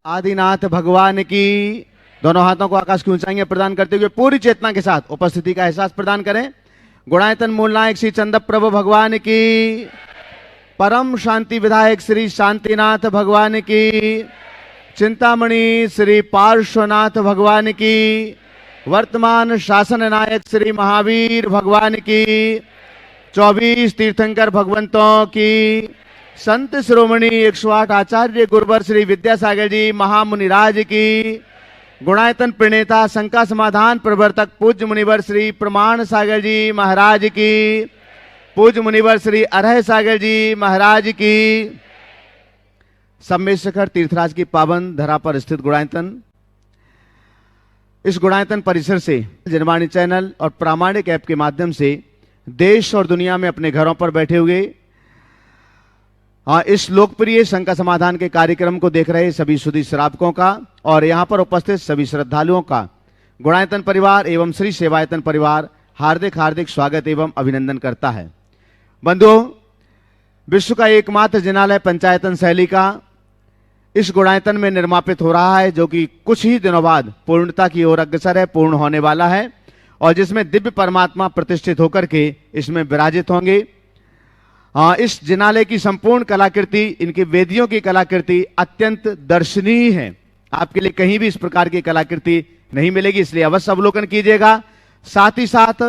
आदिनाथ भगवान की। दोनों हाथों को आकाश की ऊंचाई में प्रदान करते हुए पूरी चेतना के साथ उपस्थिति का एहसास प्रदान करें। गुणायतन मूलनायक श्री चंद प्रभु भगवान की, परम शांति विधायक श्री शांतिनाथ भगवान की, चिंतामणि श्री पार्श्वनाथ भगवान की, वर्तमान शासन नायक श्री महावीर भगवान की, 24 तीर्थंकर भगवंतों की, संत श्रोमणी 108 आचार्य गुरुवर श्री विद्यासागर जी महामुनिराज की, गुणायतन प्रणेता शंका समाधान प्रवर्तक पूज्य मुनिवर श्री प्रमाण सागर जी महाराज की, पूज्य मुनिवर श्री अरह सागर जी महाराज की, सम्मेशखर तीर्थराज की पावन धरा पर स्थित गुणायतन, इस गुणायतन परिसर से जनवाणी चैनल और प्रामाणिक ऐप के माध्यम से देश और दुनिया में अपने घरों पर बैठे हुए इस लोकप्रिय शंका समाधान के कार्यक्रम को देख रहे सभी सुधी श्रावकों का और यहाँ पर उपस्थित सभी श्रद्धालुओं का गुणायतन परिवार एवं श्री सेवायतन परिवार हार्दिक हार्दिक स्वागत एवं अभिनंदन करता है। बंधुओं, विश्व का एकमात्र जिनालय पंचायतन शैली का इस गुणायतन में निर्मापित हो रहा है, जो कि कुछ ही दिनों बाद पूर्णता की ओर अग्रसर है, पूर्ण होने वाला है और जिसमें दिव्य परमात्मा प्रतिष्ठित होकर के इसमें विराजित होंगे। इस जिनालय की संपूर्ण कलाकृति, इनकी वेदियों की कलाकृति अत्यंत दर्शनीय है। आपके लिए कहीं भी इस प्रकार की कलाकृति नहीं मिलेगी, इसलिए अवश्य अवलोकन कीजिएगा। साथ ही साथ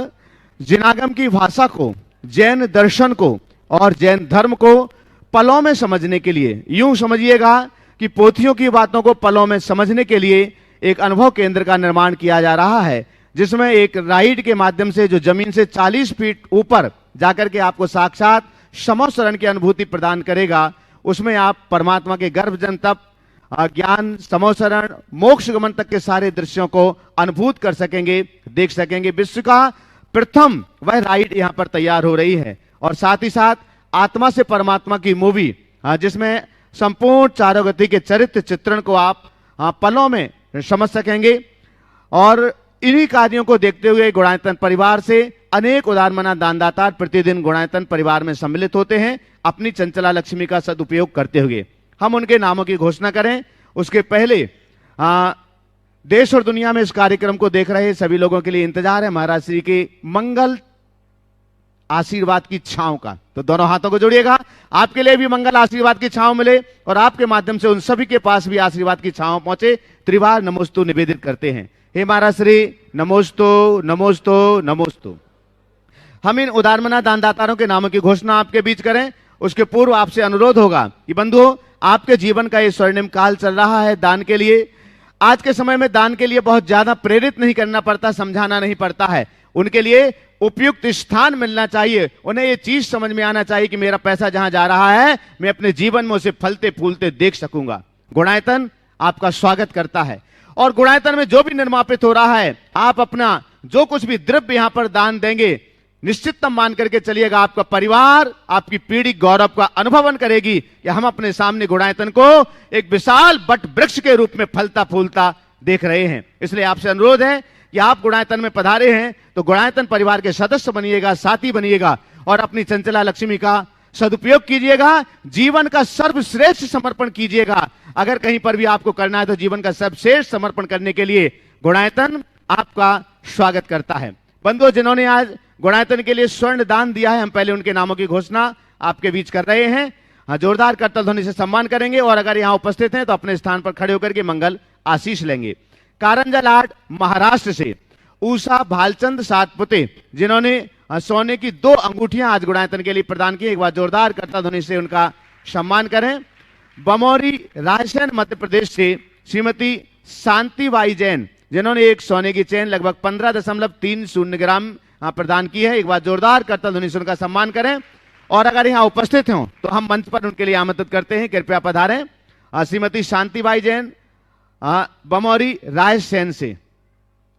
जिनागम की भाषा को, जैन दर्शन को और जैन धर्म को पलों में समझने के लिए, यूं समझिएगा कि पोथियों की बातों को पलों में समझने के लिए एक अनुभव केंद्र का निर्माण किया जा रहा है, जिसमें एक राइड के माध्यम से जो जमीन से 40 फीट ऊपर जाकर के आपको साक्षात समोसरण की अनुभूति प्रदान करेगा। उसमें आप परमात्मा के गर्भ जन तप, ज्ञान, समोसरण, मोक्ष गमन तक के सारे दृश्यों को अनुभूत कर सकेंगे, देख सकेंगे। विश्व का प्रथम वह राइड यहां पर तैयार हो रही है और साथ ही साथ आत्मा से परमात्मा की मूवी, जिसमें संपूर्ण चारों गति के चरित्र चित्रण को आप पलों में समझ सकेंगे। और इन्हीं कार्यों को देखते हुए गुणायतन परिवार से अनेक उदारमना दानदाता प्रतिदिन गुणायतन परिवार में सम्मिलित होते हैं, अपनी चंचला लक्ष्मी का सदुपयोग करते हुए। हम उनके नामों की घोषणा करें उसके पहले देश और दुनिया में इस कार्यक्रम को देख रहे सभी लोगों के लिए इंतजार है महाराज श्री के मंगल आशीर्वाद की छांव का। तो दोनों हाथों को जोड़िएगा, आपके लिए भी मंगल आशीर्वाद की छांव मिले और आपके माध्यम से उन सभी के पास भी आशीर्वाद की छांव पहुंचे। त्रिवार नमोस्तु निवेदित करते हैं। हे महाराज श्री, नमोस्तु नमोस्तु नमोस्तु। हम इन उदारमना दानदाताओं के नामों की घोषणा आपके बीच करें उसके पूर्व आपसे अनुरोध होगा कि बंधुओं, आपके जीवन का ये स्वर्णिम काल चल रहा है दान के लिए। आज के समय में दान के लिए बहुत ज्यादा प्रेरित नहीं करना पड़ता, समझाना नहीं पड़ता है। उनके लिए उपयुक्त स्थान मिलना चाहिए। उन्हें ये चीज समझ में आना चाहिए कि मेरा पैसा जहां जा रहा है मैं अपने जीवन में उसे फलते फूलते देख सकूंगा। गुणायतन आपका स्वागत करता है और गुणायतन में जो भी निर्मापित हो रहा है, आप अपना जो कुछ भी द्रव्य यहां पर दान देंगे, निश्चितम मान करके चलिएगा आपका परिवार, आपकी पीढ़ी गौरव का अनुभवन करेगी कि हम अपने सामने गुणायतन को एक विशाल बट वृक्ष के रूप में फलता फूलता देख रहे हैं। इसलिए आपसे अनुरोध है कि आप गुणायतन में पधारे हैं तो गुणायतन परिवार के सदस्य बनिएगा, साथी बनिएगा और अपनी चंचला लक्ष्मी का सदुपयोग कीजिएगा। जीवन का सर्वश्रेष्ठ समर्पण कीजिएगा। अगर कहीं पर भी आपको करना है तो जीवन का सर्वश्रेष्ठ समर्पण करने के लिए गुणायतन आपका स्वागत करता है। बंधुओं, जिन्होंने आज गुणायतन के लिए स्वर्ण दान दिया है, हम पहले उनके नामों की घोषणा आपके बीच कर रहे हैं। जोरदार करतल ध्वनि से सम्मान करेंगे और अगर यहां उपस्थित हैं तो अपने स्थान पर खड़े होकर के मंगल आशीष लेंगे। कारंजा लाट महाराष्ट्र से उषा भालचंद सातपुते, जिन्होंने सोने की 2 अंगूठियां आज गुणायतन के लिए प्रदान की। एक बार जोरदार करतल ध्वनि से उनका सम्मान करें। बमौरी रायसेन मध्य प्रदेश से श्रीमती शांतिबाई जैन, जिन्होंने एक सोने की चेन लगभग 15.30 ग्राम प्रदान की है। एक बार जोरदार करतल ध्वनि से उनका सम्मान करें और अगर यहां उपस्थित हों तो हम मंच पर उनके लिए आमंत्रित करते हैं, कृपया पधारें। श्रीमती शांतिबाई जैन बमौरी रायसेन से,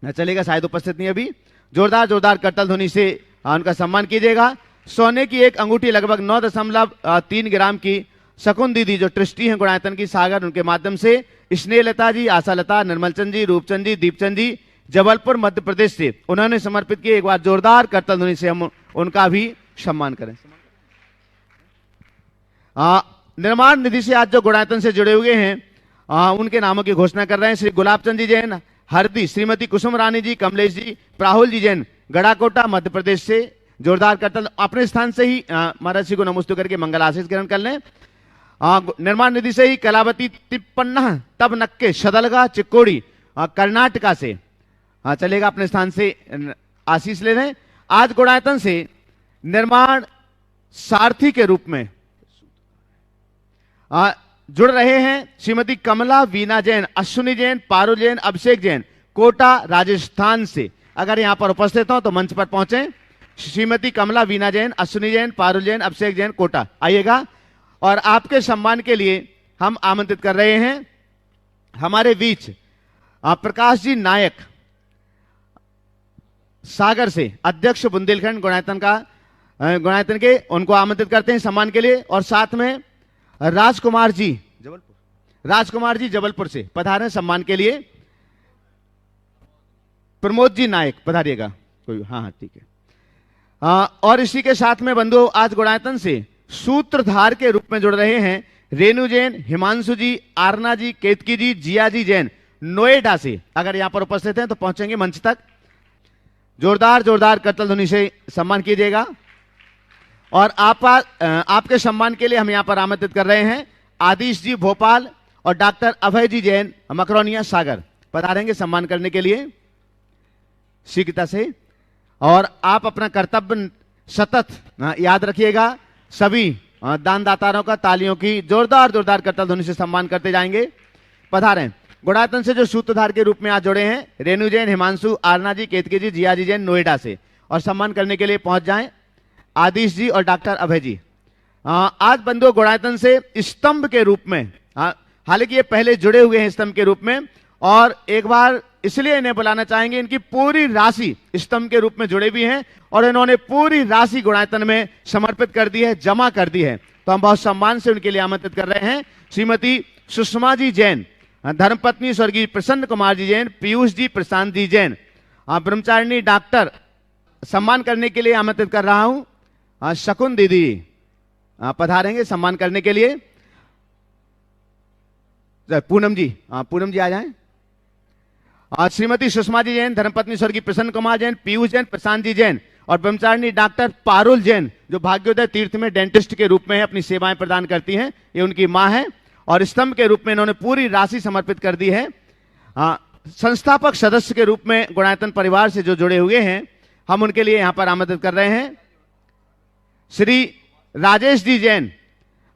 चलेगा, शायद उपस्थित नहीं अभी। जोरदार करतल ध्वनि से उनका सम्मान कीजिएगा। सोने की एक अंगूठी लगभग 9.3 ग्राम की शकुन दीदी, जो ट्रस्टी हैं गुणायतन की सागर, उनके माध्यम से स्नेहलता जी, आशालता, निर्मलचंद जी, रूपचंद जी, दीपचंद जी जबलपुर मध्य प्रदेश से उन्होंने समर्पित किए। एक बार जोरदार करतल ध्वनि से हम उनका भी सम्मान करें। निर्माण निधि से आज जो गुणायतन से जुड़े हुए हैं उनके नामों की घोषणा कर रहे हैं। श्री गुलाबचंद जी जैन हरदी, श्रीमती कुसुम रानी जी, कमलेश जी, राहुल जी जैन गड़ाकोटा मध्य प्रदेश से जोरदार करतल अपने स्थान से ही महाराज जी को नमस्ते करके मंगल आशीष ग्रहण कर लें। निर्माण निधि से ही कलावती तिप्पन्ना तब नक्के शदलगा चिक्कोड़ी कर्नाटका से चलेगा, अपने स्थान से आशीष ले लें। आज गुणायतन से निर्माण सारथी के रूप में जुड़ रहे हैं श्रीमती कमला वीना जैन, अश्विनी जैन, पारुल जैन, अभिषेक जैन कोटा राजस्थान से। अगर यहां पर उपस्थित हो तो मंच पर पहुंचे। श्रीमती कमला वीना जैन, अश्विनी जैन, पारुल जैन, अभिषेक जैन कोटा आइएगा। और आपके सम्मान के लिए हम आमंत्रित कर रहे हैं हमारे बीच प्रकाश जी नायक सागर से, अध्यक्ष बुंदेलखंड गुणायतन के, उनको आमंत्रित करते हैं सम्मान के लिए। और साथ में राजकुमार जी जबलपुर से पधारे सम्मान के लिए। प्रमोद जी नायक पधारिएगा कोई, हाँ ठीक है। और इसी के साथ में बंधु आज गुणायतन से सूत्रधार के रूप में जुड़ रहे हैं रेणु जैन, हिमांशु जी, आरना जी, केतकी जी, जिया जी जैन नोएडा से। अगर यहां पर उपस्थित हैं तो पहुंचेंगे मंच तक। जोरदार करतल ध्वनि से सम्मान कीजिएगा। और आपके सम्मान के लिए हम यहां पर आमंत्रित कर रहे हैं आदिश जी भोपाल और डॉक्टर अभय जी जैन मकरौनिया सागर पधारेंगे सम्मान करने के लिए शीघ्रता से। और आप अपना कर्तव्य सतत याद रखिएगा। सभी दानदाताओं का तालियों की जोरदार करतल ध्वनि से सम्मान करते जाएंगे। पधारें। गुणायतन से जो सूत्रधार के रूप में आज जुड़े हैं रेणु जैन, हिमांशु, आरना जी, केतकी जी, जिया जी जैन नोएडा से, और सम्मान करने के लिए पहुंच जाएं आदिश जी और डॉक्टर अभय जी। आज बंधु गुणायतन से स्तंभ के रूप में, हालांकि ये पहले जुड़े हुए हैं स्तंभ के रूप में, और एक बार इसलिए इन्हें बुलाना चाहेंगे, इनकी पूरी राशि स्तंभ के रूप में जुड़े भी हैं और इन्होंने पूरी राशि गुणायतन में समर्पित कर दी है, जमा कर दी है। तो हम बहुत सम्मान से उनके लिए आमंत्रित कर रहे हैं श्रीमती सुषमा जी जैन, धर्मपत्नी स्वर्गीय प्रसन्न कुमार जी जैन, पीयूष जी, प्रशांत जी जैन, ब्रह्मचारिणी डॉक्टर सम्मान करने के लिए आमंत्रित कर रहा हूं। शकुन दीदी पधारेंगे सम्मान करने के लिए। पूनम जी आ जाएं। श्रीमती सुषमा जी जैन, धर्मपत्नी स्वर्गीय प्रसन्न कुमार जैन, पीयूष जैन, प्रशांत जी जैन और ब्रह्मचारिणी डॉक्टर पारुल जैन, जो भाग्योदय तीर्थ में डेंटिस्ट के रूप में अपनी सेवाएं प्रदान करती हैं, ये उनकी मां है और स्तंभ के रूप में इन्होंने पूरी राशि समर्पित कर दी है। संस्थापक सदस्य के रूप में गुणायतन परिवार से जो जुड़े हुए हैं, हम उनके लिए यहां पर आमंत्रित कर रहे हैं श्री राजेश जी जैन,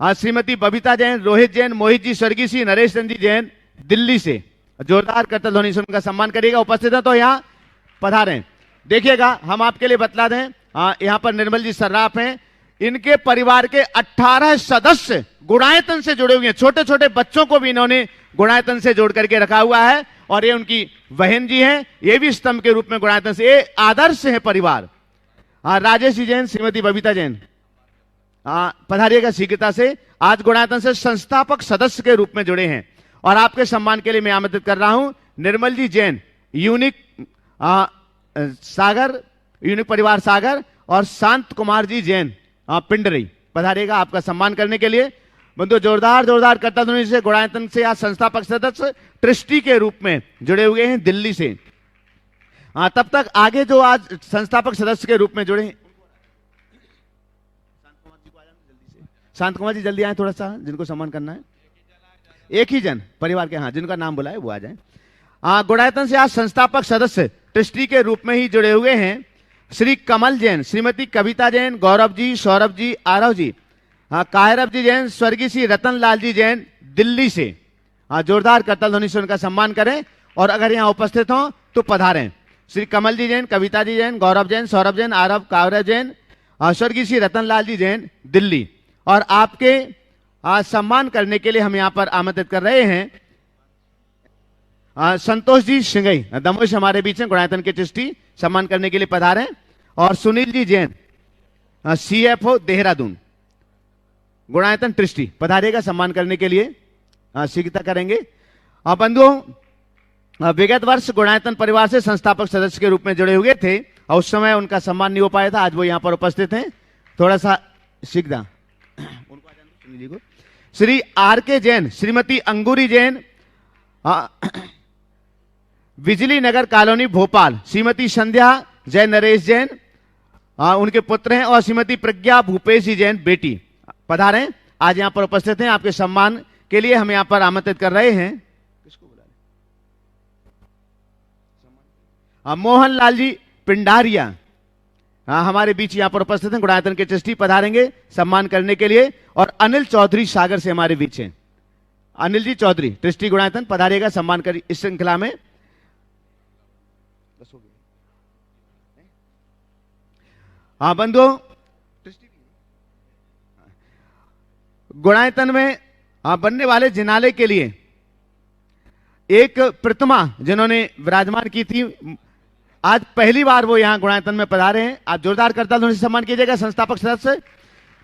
श्रीमती बबीता जैन, रोहित जैन, मोहित जी, स्वर्गीय श्री नरेश चंद जी जैन दिल्ली से। जोरदार करतल ध्वनि से उनका सम्मान करिएगा। उपस्थित है तो यहां पधारें। देखिएगा हम आपके लिए बतला दें, यहां पर निर्मल जी सर्राफ हैं, इनके परिवार के 18 सदस्य गुणायतन से जुड़े हुए हैं। छोटे छोटे बच्चों को भी इन्होंने गुणायतन से जोड़ करके रखा हुआ है और ये उनकी बहन जी हैं, ये भी स्तंभ के रूप में गुणायतन से, ये आदर्श है परिवार। राजेश जी जैन, श्रीमती बबीता जैन पधारिएगा शीघ्रता से। आज गुणायतन से संस्थापक सदस्य के रूप में जुड़े हैं और आपके सम्मान के लिए मैं आमंत्रित कर रहा हूं निर्मल जी जैन, यूनिक सागर, यूनिक परिवार सागर, और शांत कुमार जी जैन पिंडरी पधारिएगा आपका सम्मान करने के लिए। बंधु जोरदार करतल ध्वनि से गुणायतन से आज संस्थापक सदस्य ट्रस्टी के रूप में जुड़े हुए हैं दिल्ली से। तब तक आगे जो आज संस्थापक सदस्य के रूप में जुड़े हैं, शांत कुमार जी जल्दी आए थोड़ा सा, जिनको सम्मान करना है। एक ही जन परिवार के, हाँ जिनका नाम बुलाए वो आ जाए। गुणायतन से आज संस्थापक सदस्य ट्रस्टी के रूप में ही जुड़े हुए हैं श्री कमल जैन, श्रीमती कविता जैन, गौरव जी, सौरभ जी, आरव जी, कायरव जी जैन, स्वर्गीय श्री रतन लाल जी जैन दिल्ली से। जोरदार करतल ध्वनि से उनका सम्मान करें और अगर यहाँ उपस्थित हो तो पधारें। श्री कमल जी जैन, कविता जी जैन, गौरव जैन, सौरभ जैन, आरव, कायरव जैन, स्वर्गीय श्री रतन लाल जी जैन दिल्ली। और आपके सम्मान करने के लिए हम यहाँ पर आमंत्रित कर रहे हैं संतोष जी सिंगई, दमोह से हमारे बीच में गुणायतन के ट्रस्टी, सम्मान करने के लिए पधारे। और सुनील जी जैन, CFO देहरादून, गुणायतन ट्रस्टी पधारेगा सम्मान करने के लिए, शीघ्रता करेंगे। बंधुओं विगत वर्ष गुणायतन परिवार से संस्थापक सदस्य के रूप में जुड़े हुए थे और उस समय उनका सम्मान नहीं हो पाया था, आज वो यहाँ पर उपस्थित हैं। थोड़ा सा शीघ्रता उनको श्री RK जैन, श्रीमती अंगूरी जैन, बिजली नगर कॉलोनी भोपाल श्रीमती संध्या जय नरेश जैन उनके पुत्र हैं और श्रीमती प्रज्ञा भूपेश जी जैन बेटी पधारें, आज यहां पर उपस्थित हैं। आपके सम्मान के लिए हम यहां पर आमंत्रित कर रहे हैं। किसको बुला रहे? मोहन लाल जी पिंडारिया हमारे बीच यहां पर उपस्थित हैं। गुणायतन के ट्रस्टी पधारेंगे सम्मान करने के लिए। और अनिल चौधरी सागर से हमारे बीच हैं। अनिल जी चौधरी ट्रस्टी गुणायतन पधारिएगा सम्मान करिए इस श्रृंखला में। हाँ बंधुओं, गुणायतन में बनने वाले जिनालय के लिए एक प्रतिमा जिन्होंने विराजमान की थी, आज पहली बार वो यहां गुणायतन में पधारे हैं। आप जोरदार करताल से सम्मान कीजिएगा। संस्थापक सदस्य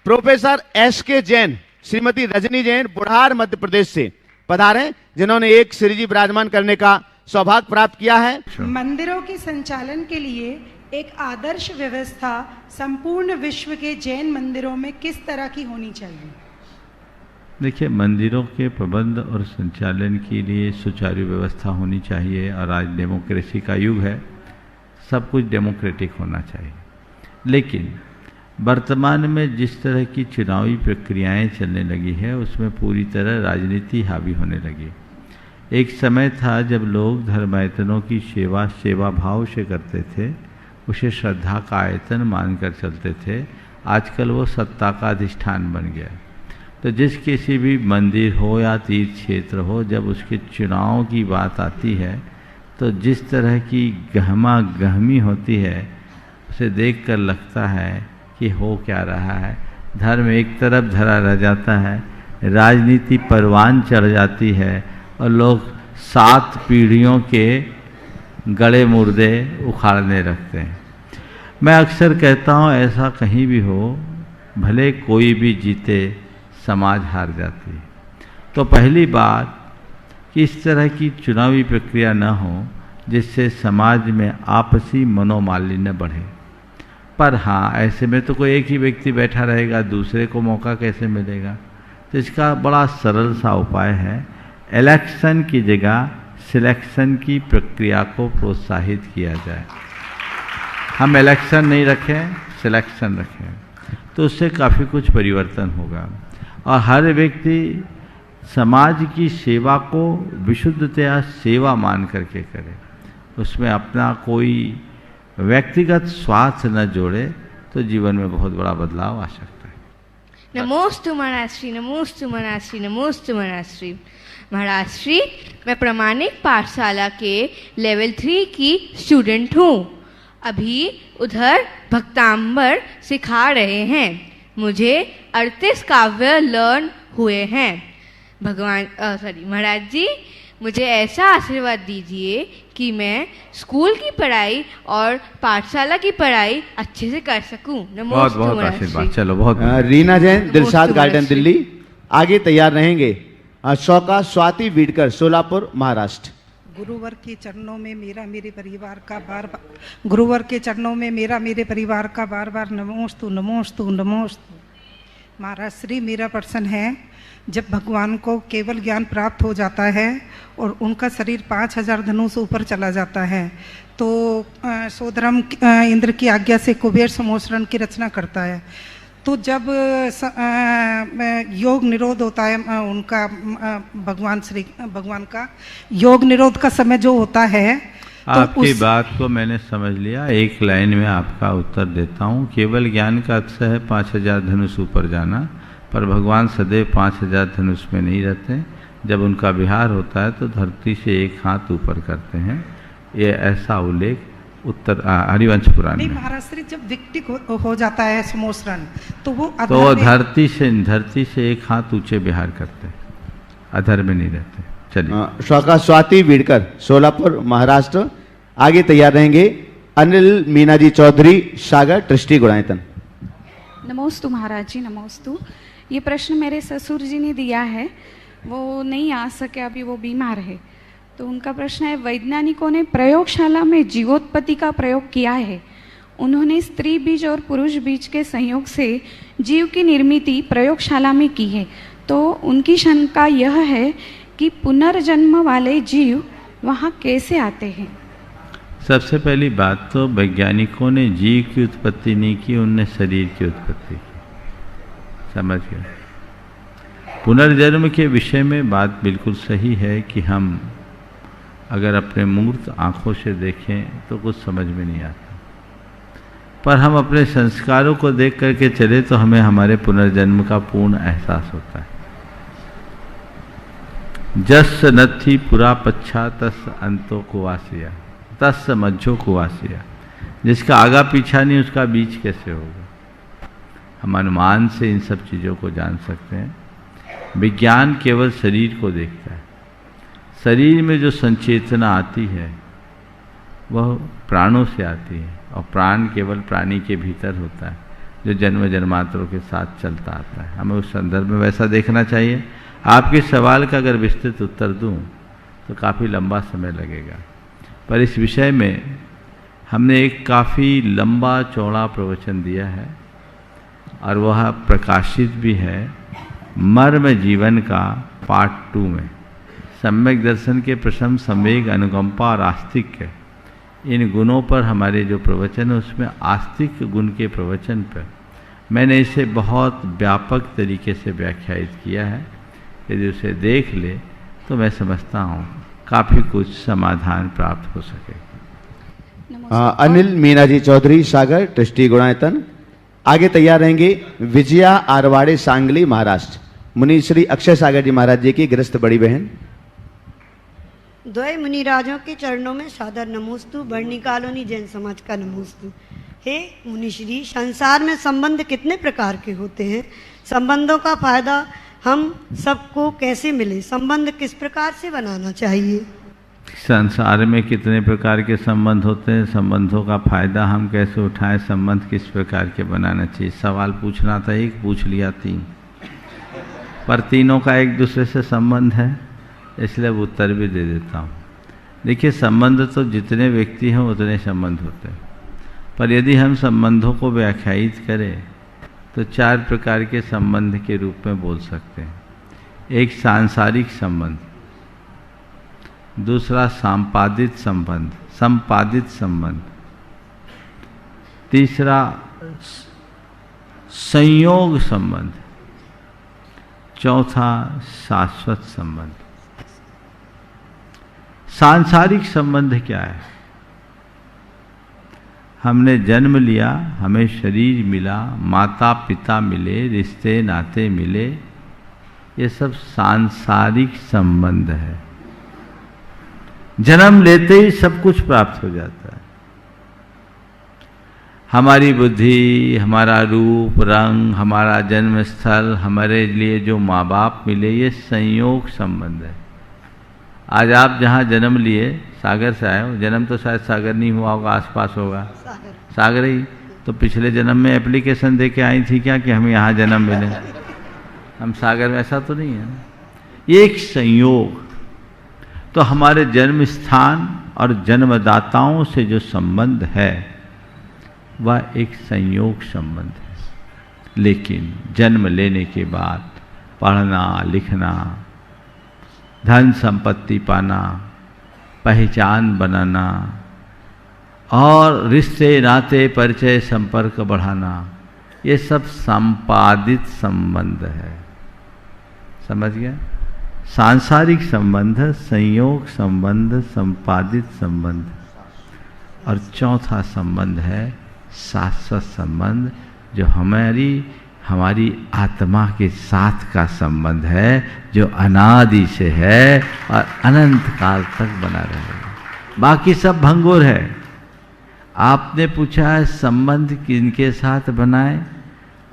प्रोफेसर एस.के. जैन श्रीमती रजनी जैन बुढ़ार मध्य प्रदेश से पधारे, जिन्होंने एक श्रीजी विराजमान करने का सौभाग्य प्राप्त किया है। मंदिरों के संचालन के लिए एक आदर्श व्यवस्था संपूर्ण विश्व के जैन मंदिरों में किस तरह की होनी चाहिए? देखिए, मंदिरों के प्रबंध और संचालन के लिए सुचारू व्यवस्था होनी चाहिए और आज डेमोक्रेसी का युग है, सब कुछ डेमोक्रेटिक होना चाहिए। लेकिन वर्तमान में जिस तरह की चुनावी प्रक्रियाएं चलने लगी है उसमें पूरी तरह राजनीति हावी होने लगी। एक समय था जब लोग धर्मायतनों की सेवा भाव से करते थे, उसे श्रद्धा का आयतन मानकर चलते थे। आजकल वो सत्ता का अधिष्ठान बन गया। तो जिस किसी भी मंदिर हो या तीर्थ क्षेत्र हो, जब उसके चुनाव की बात आती है तो जिस तरह की गहमा गहमी होती है उसे देखकर लगता है कि हो क्या रहा है। धर्म एक तरफ धरा रह जाता है, राजनीति परवान चढ़ जाती है और लोग 7 पीढ़ियों के गड़े मुर्दे उखाड़ने लगते हैं। मैं अक्सर कहता हूँ ऐसा कहीं भी हो, भले कोई भी जीते समाज हार जाती है। तो पहली बात कि इस तरह की चुनावी प्रक्रिया न हो जिससे समाज में आपसी मनोमालिन्य बढ़े। पर हाँ, ऐसे में तो कोई एक ही व्यक्ति बैठा रहेगा, दूसरे को मौका कैसे मिलेगा? तो इसका बड़ा सरल सा उपाय है, इलेक्शन की जगह सिलेक्शन की प्रक्रिया को प्रोत्साहित किया जाए। हम इलेक्शन नहीं रखें, सिलेक्शन रखें, तो उससे काफ़ी कुछ परिवर्तन होगा और हर व्यक्ति समाज की सेवा को विशुद्धतया सेवा मान करके करे, उसमें अपना कोई व्यक्तिगत स्वार्थ न जोड़े, तो जीवन में बहुत बड़ा बदलाव आ सकता है। नमोस्तु महाराज श्री, नमोस्तु महाराज श्री, नमोस्तु महाराज श्री। महाराज श्री, मैं प्रामाणिक पाठशाला के लेवल 3 की स्टूडेंट हूँ। अभी उधर भक्तांबर सिखा रहे हैं। मुझे 38 काव्य लर्न हुए हैं। महाराज जी, मुझे ऐसा आशीर्वाद दीजिए कि मैं स्कूल की पढ़ाई और पाठशाला की पढ़ाई अच्छे से कर सकूं। बहुत बहुत आशीर्वाद। चलो, बहुत रीना जैन दिलशाद गार्डन दिल्ली आगे तैयार रहेंगे। शौका स्वाति वीडकर सोलापुर महाराष्ट्र। गुरुवर के चरणों में मेरा मेरे परिवार का बार-बार गुरुवर के चरणों में मेरा मेरे परिवार का बार-बार नमोस्तु नमोस्तु नमोस्तु। महाराज श्री, मेरा प्रश्न है, जब भगवान को केवल ज्ञान प्राप्त हो जाता है और उनका शरीर 5000 धनु से ऊपर चला जाता है तो सोधर्म इंद्र की आज्ञा से कुबेर समोसरण की रचना करता है। तो जब योग निरोध होता है उनका, भगवान का योग निरोध का समय जो होता है, तो आपकी बात को मैंने समझ लिया। एक लाइन में आपका उत्तर देता हूँ। केवल ज्ञान का अर्थ है 5000 धनुष ऊपर जाना, पर भगवान सदैव 5000 धनुष में नहीं रहते। जब उनका विहार होता है तो धरती से एक हाथ ऊपर करते हैं। ये ऐसा उल्लेख उत्तर हरिवंश पुराण में। महाराज श्री, जब व्यक्ति हो जाता है समोसरण तो वो धरती से एक हाथ ऊंचे विहार करते हैं, अधर में नहीं रहते। चलिए, शौका स्वाति वीडकर सोलापुर महाराष्ट्र आगे तैयार रहेंगे। अनिल मीना जी चौधरी सागर ट्रस्टी गुणायतन। नमोस्तु महाराज जी, नमोस्तु। ये प्रश्न मेरे ससुर जी ने दिया है, वो नहीं आ सके, अभी वो बीमार है। तो उनका प्रश्न है, वैज्ञानिकों ने प्रयोगशाला में जीवोत्पत्ति का प्रयोग किया है। उन्होंने स्त्री बीज और पुरुष बीज के संयोग से जीव की निर्मिति प्रयोगशाला में की है। तो उनकी शंका यह है कि पुनर्जन्म वाले जीव वहाँ कैसे आते हैं? सबसे पहली बात तो वैज्ञानिकों ने जीव की उत्पत्ति नहीं की, उनने शरीर की उत्पत्ति की। समझ गए? पुनर्जन्म के विषय में बात बिल्कुल सही है कि हम अगर अपने मूर्त आंखों से देखें तो कुछ समझ में नहीं आता, पर हम अपने संस्कारों को देख करके चले तो हमें हमारे पुनर्जन्म का पूर्ण एहसास होता है। जस नथी पुरा पच्छा तस अंतो कुवासिया तस मज्जो कुवासिया। जिसका आगा पीछा नहीं उसका बीच कैसे होगा? हम अनुमान से इन सब चीज़ों को जान सकते हैं। विज्ञान केवल शरीर को देखता है। शरीर में जो संचेतना आती है वह प्राणों से आती है, और प्राण केवल प्राणी के भीतर होता है जो जन्म जन्मांतरों के साथ चलता आता है। हमें उस संदर्भ में वैसा देखना चाहिए। आपके सवाल का अगर विस्तृत उत्तर दूं तो काफ़ी लंबा समय लगेगा, पर इस विषय में हमने एक काफ़ी लंबा चौड़ा प्रवचन दिया है और वह प्रकाशित भी है मर्म जीवन का पार्ट 2 में। सम्यक दर्शन के प्रशम, संवेग, अनुकंपा और आस्तिक्य, इन गुणों पर हमारे जो प्रवचन है उसमें आस्तिक गुण के प्रवचन पर मैंने इसे बहुत व्यापक तरीके से व्याख्यायित किया है। यदि उसे देख ले तो मैं समझता हूँ काफ़ी कुछ समाधान प्राप्त हो सके। अनिल मीना जी चौधरी सागर, ट्रस्टी गुणायतन। आगे तैयार रहेंगे विजया आरवाड़े, सांगली, महाराष्ट्र। मुनि श्री अक्षय सागर जी महाराज जी की गृहस्थ बड़ी बहन। द्वय मुनिराजों के चरणों में सादर नमोस्तु। बरनी कॉलोनी जैन समाज का नमोस्तु। हे मुनिश्री, संसार में संबंध कितने प्रकार के होते हैं? संबंधों का फायदा हम सबको कैसे मिले? संबंध किस प्रकार से बनाना चाहिए? संसार में कितने प्रकार के संबंध होते हैं, संबंधों का फायदा हम कैसे उठाएं, संबंध किस प्रकार के बनाना चाहिए? सवाल पूछना था एक, पूछ लिया 3, पर तीनों का एक दूसरे से संबंध है, इसलिए अब उत्तर भी दे देता हूँ। देखिए, संबंध तो जितने व्यक्ति हैं उतने संबंध होते हैं, पर यदि हम संबंधों को व्याख्यायित करें तो 4 प्रकार के संबंध के रूप में बोल सकते हैं। एक सांसारिक संबंध, दूसरा संपादित संबंध, तीसरा संयोग संबंध, चौथा शाश्वत संबंध। सांसारिक संबंध क्या है? हमने जन्म लिया, हमें शरीर मिला, माता पिता मिले, रिश्ते नाते मिले, ये सब सांसारिक संबंध है। जन्म लेते ही सब कुछ प्राप्त हो जाता है। हमारी बुद्धि, हमारा रूप रंग, हमारा जन्म स्थल, हमारे लिए जो माँ बाप मिले, ये संयोग संबंध है। आज आप जहाँ जन्म लिए, सागर से आए हो, जन्म तो शायद सागर नहीं हुआ होगा, आसपास होगा, सागर ही तो पिछले जन्म में एप्लीकेशन दे के आई थी क्या कि हमें यहाँ जन्म मिले? हम सागर में, ऐसा तो नहीं है ना। ये एक संयोग। तो हमारे जन्म स्थान और जन्मदाताओं से जो संबंध है वह एक संयोग संबंध है। लेकिन जन्म लेने के बाद पढ़ना लिखना, धन संपत्ति पाना, पहचान बनाना और रिश्ते नाते परिचय संपर्क बढ़ाना, ये सब संपादित संबंध है। समझ गया? सांसारिक संबंध, संयोग संबंध, संपादित संबंध, और चौथा संबंध है शाश्वत संबंध, जो हमारी आत्मा के साथ का संबंध है, जो अनादि से है और अनंत काल तक बना रहेगा। बाकी सब भंगुर है। आपने पूछा है संबंध किनके साथ बनाए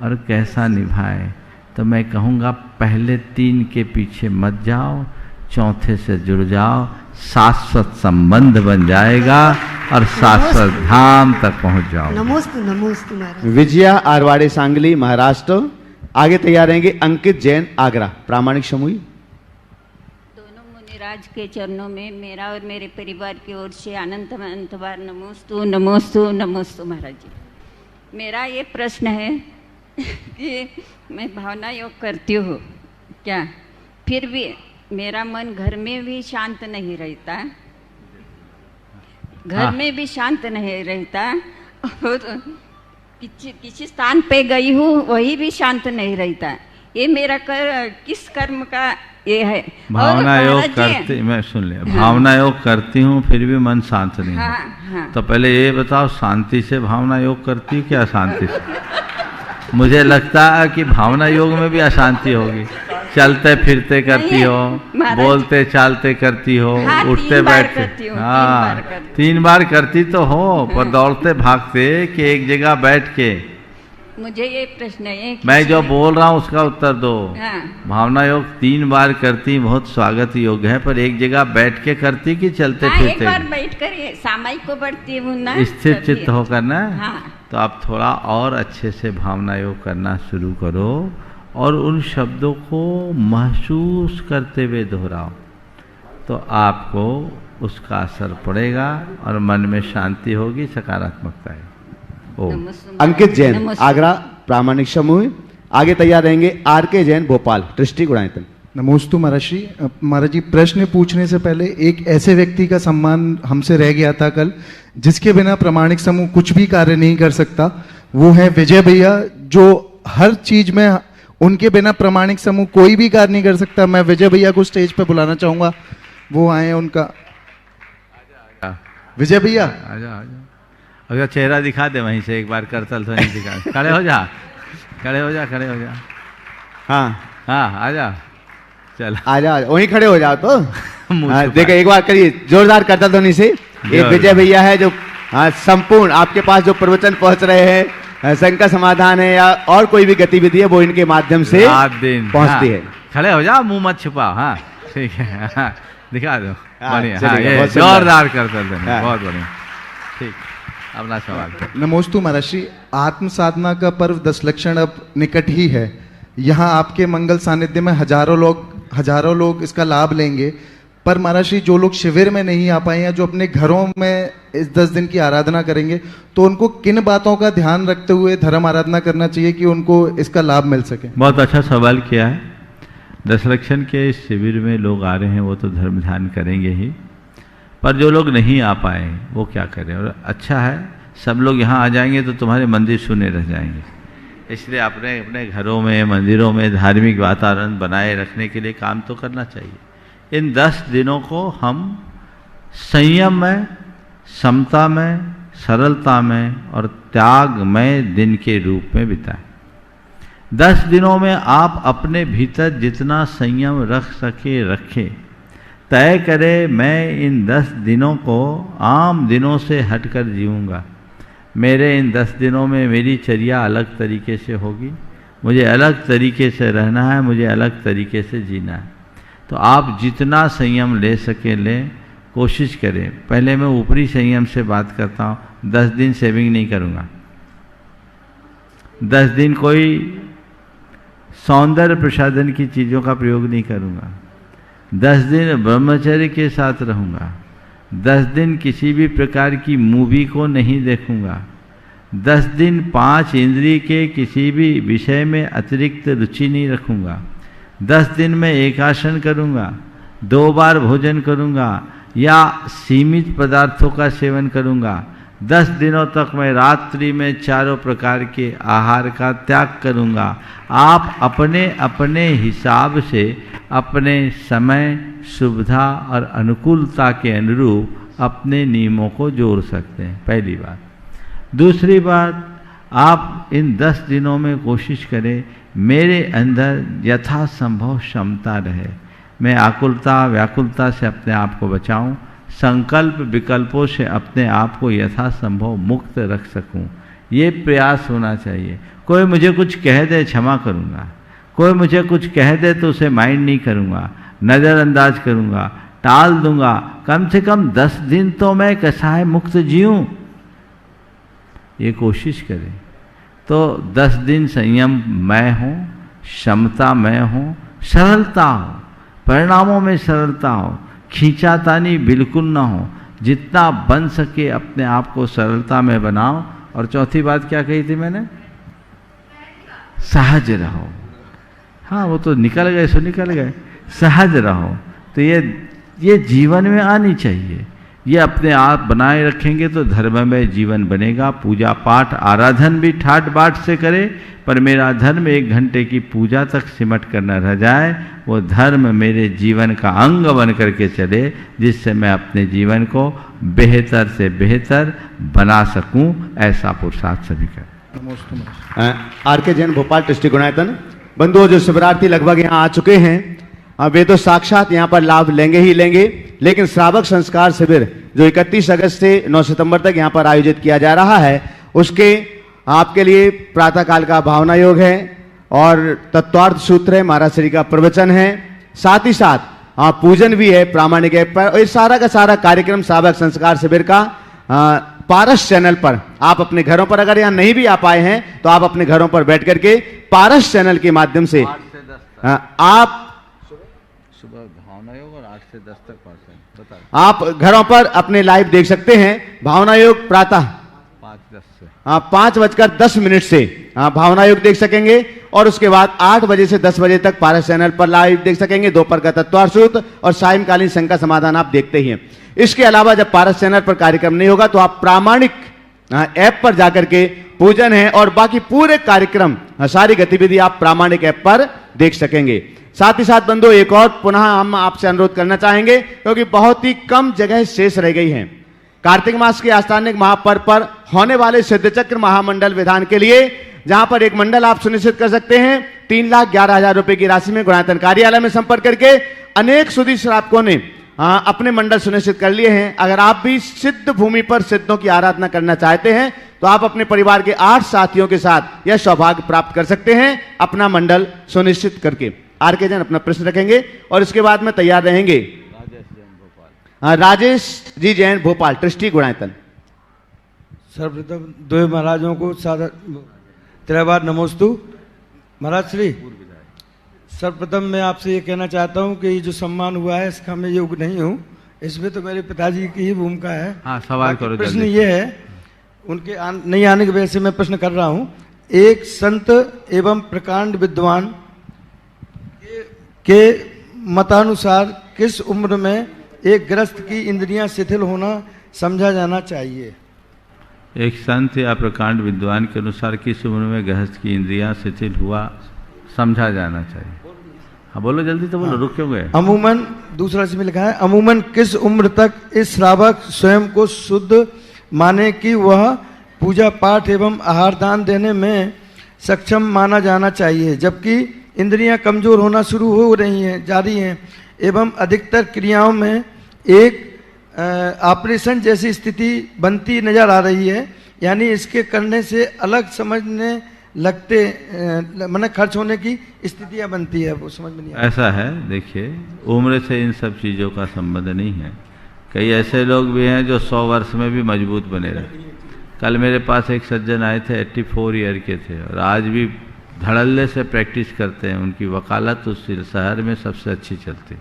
और कैसा निभाए, तो मैं कहूँगा पहले 3 के पीछे मत जाओ, चौथे से जुड़ जाओ, शाश्वत संबंध बन जाएगा और शाश्वत धाम तक पहुंच जाओ। नमोस्तु नमोस्तु महाराज। विजया आरवाड़े, सांगली, महाराष्ट्र। आगे तैयार रहेंगे अंकित जैन, आगरा, प्रामाणिक समूह। दोनों मुनिराज के चरणों में मेरा और मेरे परिवार की ओर से अनंत अनंत बार नमोस्तु नमोस्तु नमोस्तु महाराज जी। मेरा ये प्रश्न है कि मैं भावना योग करती हूँ क्या, फिर भी मेरा मन घर में भी शांत नहीं रहता, घर हाँ। में भी शांत नहीं रहता, और किसी स्थान पे गई हूँ वही भी शांत नहीं रहता। ये मेरा किस कर्म का ये है? भावना और योग महाराज जी, करती, मैं सुन लिया, भावना योग करती हूँ फिर भी मन शांत नहीं हाँ, है। हाँ। तो पहले ये बताओ, शांति से भावना योग करती हूँ क्या अशांति से? मुझे लगता है कि भावना योग में भी अशांति होगी। चलते फिरते करती नहीं, हो, महाराज। बोलते चालते करती हो, हाँ, उठते 3 बार बैठते। करती हूँ, 3 हाँ, बार करती हूँ। 3 बार करती तो हो, पर दौड़ते भागते कि एक जगह बैठ के। मुझे ये प्रश्न है कि मैं जो बोल रहा हूँ उसका उत्तर दो। हाँ। भावना योग 3 बार करती, बहुत स्वागत योग है, पर एक जगह बैठ के करती कि चलते हाँ, एक फिरते? बार बैठ कर सामायिक को पढ़ती हूँ ना, स्थिर तभी। चित्त होकर ना। हाँ। तो आप थोड़ा और अच्छे से भावना योग करना शुरू करो और उन शब्दों को महसूस करते हुए दोहराओ, तो आपको उसका असर पड़ेगा और मन में शांति होगी, सकारात्मकता है। ओम। नमस्ते। अंकित जैन, नमस्ते। आगरा प्रामाणिक समूह। आगे तैयार रहेंगे आर.के. जैन, भोपाल, दृष्टि गुणायतन। नमोस्तु महाराज जी, प्रश्न पूछने से पहले एक ऐसे व्यक्ति का सम्मान हमसे रह गया था कल, जिसके बिना प्रामाणिक समूह कुछ भी कार्य नहीं कर सकता। वो है विजय भैया, जो हर चीज में, उनके बिना प्रामाणिक समूह कोई भी कार्य नहीं कर सकता। मैं विजय भैया को स्टेज पे बुलाना चाहूंगा, वो आए। उनका विजय भैया, आजा आजा, अगर चेहरा दिखा दे वहीं से एक बार, करतल तो नहीं दिखा। खड़े हो जा, खड़े हो जा, खड़े हो जा। हाँ हाँ आजा, चल आजा, वहीं खड़े हो जाओ तो। मुंह हाँ, छुपा। देखो एक बार करिए जोरदार करता ध्वनि से। एक जोर। विजय भैया है जो संपूर्ण आपके पास जो प्रवचन पहुंच रहे हैं, शंका समाधान है या और कोई भी गतिविधि है, वो इनके माध्यम से रात दिन पहुंचती हाँ। है। खड़े हो जा, मुंह मत छुपाओ। हाँ ठीक है, हाँ, दिखा दो। हाँ, बढ़िया, चलिए, हाँ, ये बहुत सुंदर। जोरदार करतल ध्वनि, हाँ। बहुत बढ़िया। ठीक, अपना सवाल करो। नमोस्तु महाराज जी, आत्म साधना का पर्व 10 लक्षण अब निकट ही है। यहाँ आपके मंगल सानिध्य में हजारों लोग इसका लाभ लेंगे। पर महाराज जी, जो लोग शिविर में नहीं आ पाए हैं, जो अपने घरों में इस 10 दिन की आराधना करेंगे, तो उनको किन बातों का ध्यान रखते हुए धर्म आराधना करना चाहिए कि उनको इसका लाभ मिल सके? बहुत अच्छा सवाल किया है। 10 लक्षण के शिविर में लोग आ रहे हैं, वो तो धर्म ध्यान करेंगे ही, पर जो लोग नहीं आ पाए वो क्या करें? और अच्छा है, सब लोग यहाँ आ जाएंगे तो तुम्हारे मंदिर सुने रह जाएंगे। इसलिए अपने अपने घरों में, मंदिरों में धार्मिक वातावरण बनाए रखने के लिए काम तो करना चाहिए। इन 10 दिनों को हम संयम में, समता में, सरलता में और त्यागमय दिन के रूप में बिताएं। 10 दिनों में आप अपने भीतर जितना संयम रख सके रखें। तय करें, मैं इन 10 दिनों को आम दिनों से हटकर जीऊँगा। मेरे इन 10 दिनों में मेरी चर्या अलग तरीके से होगी, मुझे अलग तरीके से रहना है, मुझे अलग तरीके से जीना है। तो आप जितना संयम ले सके लें, कोशिश करें। पहले मैं ऊपरी संयम से बात करता हूँ। 10 दिन सेविंग नहीं करूँगा, 10 दिन कोई सौंदर्य प्रसाधन की चीज़ों का प्रयोग नहीं करूँगा, 10 दिन ब्रह्मचर्य के साथ रहूँगा, 10 दिन किसी भी प्रकार की मूवी को नहीं देखूँगा, 10 दिन 5 इंद्रिय के किसी भी विषय में अतिरिक्त रुचि नहीं रखूँगा, 10 दिन में एकासन करूँगा, 2 बार भोजन करूँगा या सीमित पदार्थों का सेवन करूँगा, 10 दिनों तक मैं रात्रि में चारों प्रकार के आहार का त्याग करूँगा। आप अपने अपने हिसाब से अपने समय, सुविधा और अनुकूलता के अनुरूप अपने नियमों को जोड़ सकते हैं, पहली बात। दूसरी बात, आप इन 10 दिनों में कोशिश करें मेरे अंदर यथासंभव क्षमता रहे, मैं आकुलता व्याकुलता से अपने आप को बचाऊं, संकल्प विकल्पों से अपने आप को यथासंभव मुक्त रख सकूं। ये प्रयास होना चाहिए। कोई मुझे कुछ कह दे क्षमा करूंगा, कोई मुझे कुछ कह दे तो उसे माइंड नहीं करूंगा, नज़रअंदाज करूंगा, टाल दूंगा। कम से कम 10 दिन तो मैं कसाय मुक्त जीऊं, ये कोशिश करें। तो 10 दिन संयम मैं हूँ, क्षमता मैं हूँ, सरलता हो, परिणामों में सरलता हो, खींचातानी बिल्कुल ना हो, जितना बन सके अपने आप को सरलता में बनाओ। और चौथी बात क्या कही थी मैंने? सहज रहो। हाँ, वो तो निकल गए सो निकल गए। सहज रहो। तो ये जीवन में आनी चाहिए। ये अपने आप बनाए रखेंगे तो धर्ममय जीवन बनेगा। पूजा पाठ आराधन भी ठाट बाट से करे, पर मेरा धर्म 1 घंटे की पूजा तक सिमट कर न रह जाए। वो धर्म मेरे जीवन का अंग बन करके चले, जिससे मैं अपने जीवन को बेहतर से बेहतर बना सकूं। ऐसा पुरुषार्थ सभी का। आर.के. जैन, भोपाल ट्रस्टी गुणायतन। बंधुओं, जो शिवरार्थी लगभग यहाँ आ चुके हैं, वे तो साक्षात यहाँ पर लाभ लेंगे ही लेंगे, लेकिन श्रावक संस्कार शिविर जो 31 अगस्त से 9 सितंबर तक यहाँ पर आयोजित किया जा रहा है, उसके आपके लिए प्रातःकाल का भावना योग है और तत्वार्थ सूत्र है, महाराज श्री का प्रवचन है, साथ ही साथ पूजन भी है प्रामाणिक ऐप पर। और ये सारा का सारा कार्यक्रम श्रावक संस्कार शिविर का पारस चैनल पर आप अपने घरों पर, अगर यहाँ नहीं भी आ पाए हैं तो आप अपने घरों पर बैठ करके पारस चैनल के माध्यम से आप सुबह भावना योग और 8 से 10 तक बता, आप घरों पर अपने लाइव देख सकते हैं। भावना योग प्रातः 5:10 से भावना योग देख सकेंगे और उसके बाद 8 बजे से 10 बजे तक पारस चैनल पर लाइव देख सकेंगे। दोपहर का तत्वार्थ सूत्र और सायंकालीन शंका समाधान आप देखते ही हैं। इसके अलावा जब पारस चैनल पर कार्यक्रम नहीं होगा तो आप प्रामाणिक ऐप पर जाकर के पूजन है और बाकी पूरे कार्यक्रम, सारी गतिविधि आप प्रामाणिक ऐप पर देख सकेंगे। साथ ही साथ बंधु, एक और पुनः हम आपसे अनुरोध करना चाहेंगे, क्योंकि बहुत ही कम जगह शेष रह गई हैं। कार्तिक मास के आस्थानिक महापर्व पर होने वाले सिद्धचक्र महामंडल विधान के लिए, जहां पर एक मंडल आप सुनिश्चित कर सकते हैं 3,11,000 रुपए की राशि में गुणायतन कार्यालय में संपर्क करके अनेक सुधी श्रावकों ने अपने मंडल सुनिश्चित कर लिए हैं। अगर आप भी सिद्ध भूमि पर सिद्धों की आराधना करना चाहते हैं तो आप अपने परिवार के 8 साथियों के साथ यह सौभाग्य प्राप्त कर सकते हैं अपना मंडल सुनिश्चित करके। आर.के. जैन अपना प्रश्न रखेंगे और इसके बाद में तैयार रहेंगे। राजेश जी जैन, भोपाल ट्रस्टी गुणायतन। सर्वप्रथम दो महाराजों को सादर त्रैवार नमोस्तु। महाराज श्री, सर्वप्रथम मैं आपसे ये कहना चाहता हूँ कि ये जो सम्मान हुआ है इसका मैं योग्य नहीं हूँ, इसमें तो मेरे पिताजी की ही भूमिका है। हाँ, सवाल करो। प्रश्न ये है, उनके नहीं आने की वजह से मैं प्रश्न कर रहा हूँ। एक संत एवं प्रकांड विद्वान के मतानुसार किस उम्र में एक गृहस्थ की इंद्रियां शिथिल होना समझा जाना चाहिए? एक संत या प्रकांड विद्वान के अनुसार किस उम्र में गृहस्थ की इंद्रियां शिथिल हुआ समझा जाना चाहिए? हाँ बोलो जल्दी, तो बोलो, रुक क्यों गए? अमूमन, दूसरा इसमें लिखा है, अमूमन किस उम्र तक इस श्रावक स्वयं को शुद्ध माने कि वह पूजा पाठ एवं आहार दान देने में सक्षम माना जाना चाहिए, जबकि इंद्रियां कमजोर होना शुरू हो रही हैं, जारी हैं, एवं अधिकतर क्रियाओं में एक ऑपरेशन जैसी स्थिति बनती नजर आ रही है, यानी इसके करने से अलग समझने लगते मन खर्च होने की स्थितियां बनती है, वो समझ में नहीं आता। ऐसा है, देखिए, उम्र से इन सब चीज़ों का संबंध नहीं है। कई ऐसे लोग भी हैं जो 100 वर्ष में भी मजबूत बने रहे। कल मेरे पास एक सज्जन आए थे, 84 ईयर के थे और आज भी धड़ल्ले से प्रैक्टिस करते हैं। उनकी वकालत उस शहर में सबसे अच्छी चलती।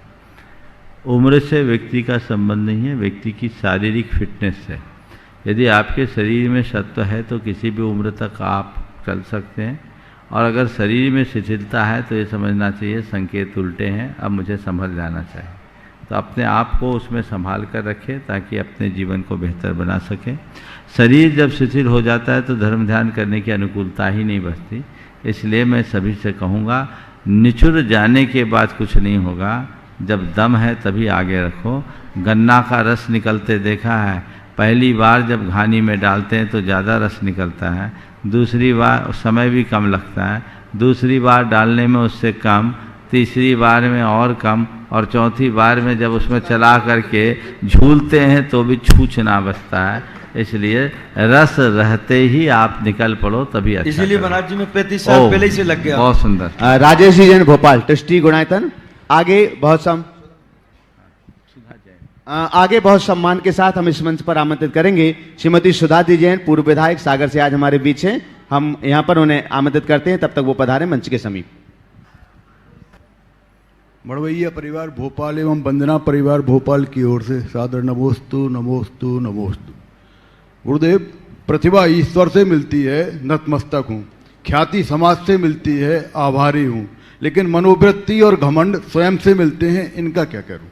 उम्र से व्यक्ति का संबंध नहीं है, व्यक्ति की शारीरिक फिटनेस से। यदि आपके शरीर में सत्व है तो किसी भी उम्र तक आप चल सकते हैं, और अगर शरीर में शिथिलता है तो ये समझना चाहिए संकेत उल्टे हैं, अब मुझे संभल जाना चाहिए। तो अपने आप को उसमें संभाल कर रखें ताकि अपने जीवन को बेहतर बना सकें। शरीर जब शिथिल हो जाता है तो धर्म ध्यान करने की अनुकूलता ही नहीं बचती। इसलिए मैं सभी से कहूँगा, निचुर जाने के बाद कुछ नहीं होगा, जब दम है तभी आगे रखो। गन्ना का रस निकलते देखा है, पहली बार जब घानी में डालते हैं तो ज़्यादा रस निकलता है, दूसरी बार समय भी कम लगता है, दूसरी बार डालने में उससे कम, तीसरी बार में और कम, और चौथी बार में जब उसमें चला करके झूलते हैं तो भी छूछना बचता है। इसलिए रस रहते ही आप निकल पड़ो तभी अच्छा। इसीलिए महाराज जी में 35 साल पहले ही से लग गया। बहुत सुंदर। राजेश जी जैन, भोपाल ट्रस्टी गुणायतन। आगे बहुत सम्मान के साथ हम इस मंच पर आमंत्रित करेंगे श्रीमती सुधा जी जैन, पूर्व विधायक सागर से आज हमारे बीच हैं। हम यहाँ पर उन्हें आमंत्रित करते हैं, तब तक वो पधारें मंच के समीप। मड़वैया परिवार भोपाल एवं वंदना परिवार भोपाल की ओर से सादर नमोस्तु नमोस्तु नमोस्तु। गुरुदेव, प्रतिभा ईश्वर से मिलती है, नतमस्तक हूँ। ख्याति समाज से मिलती है, आभारी हूँ। लेकिन मनोवृत्ति और घमंड स्वयं से मिलते हैं, इनका क्या करूं?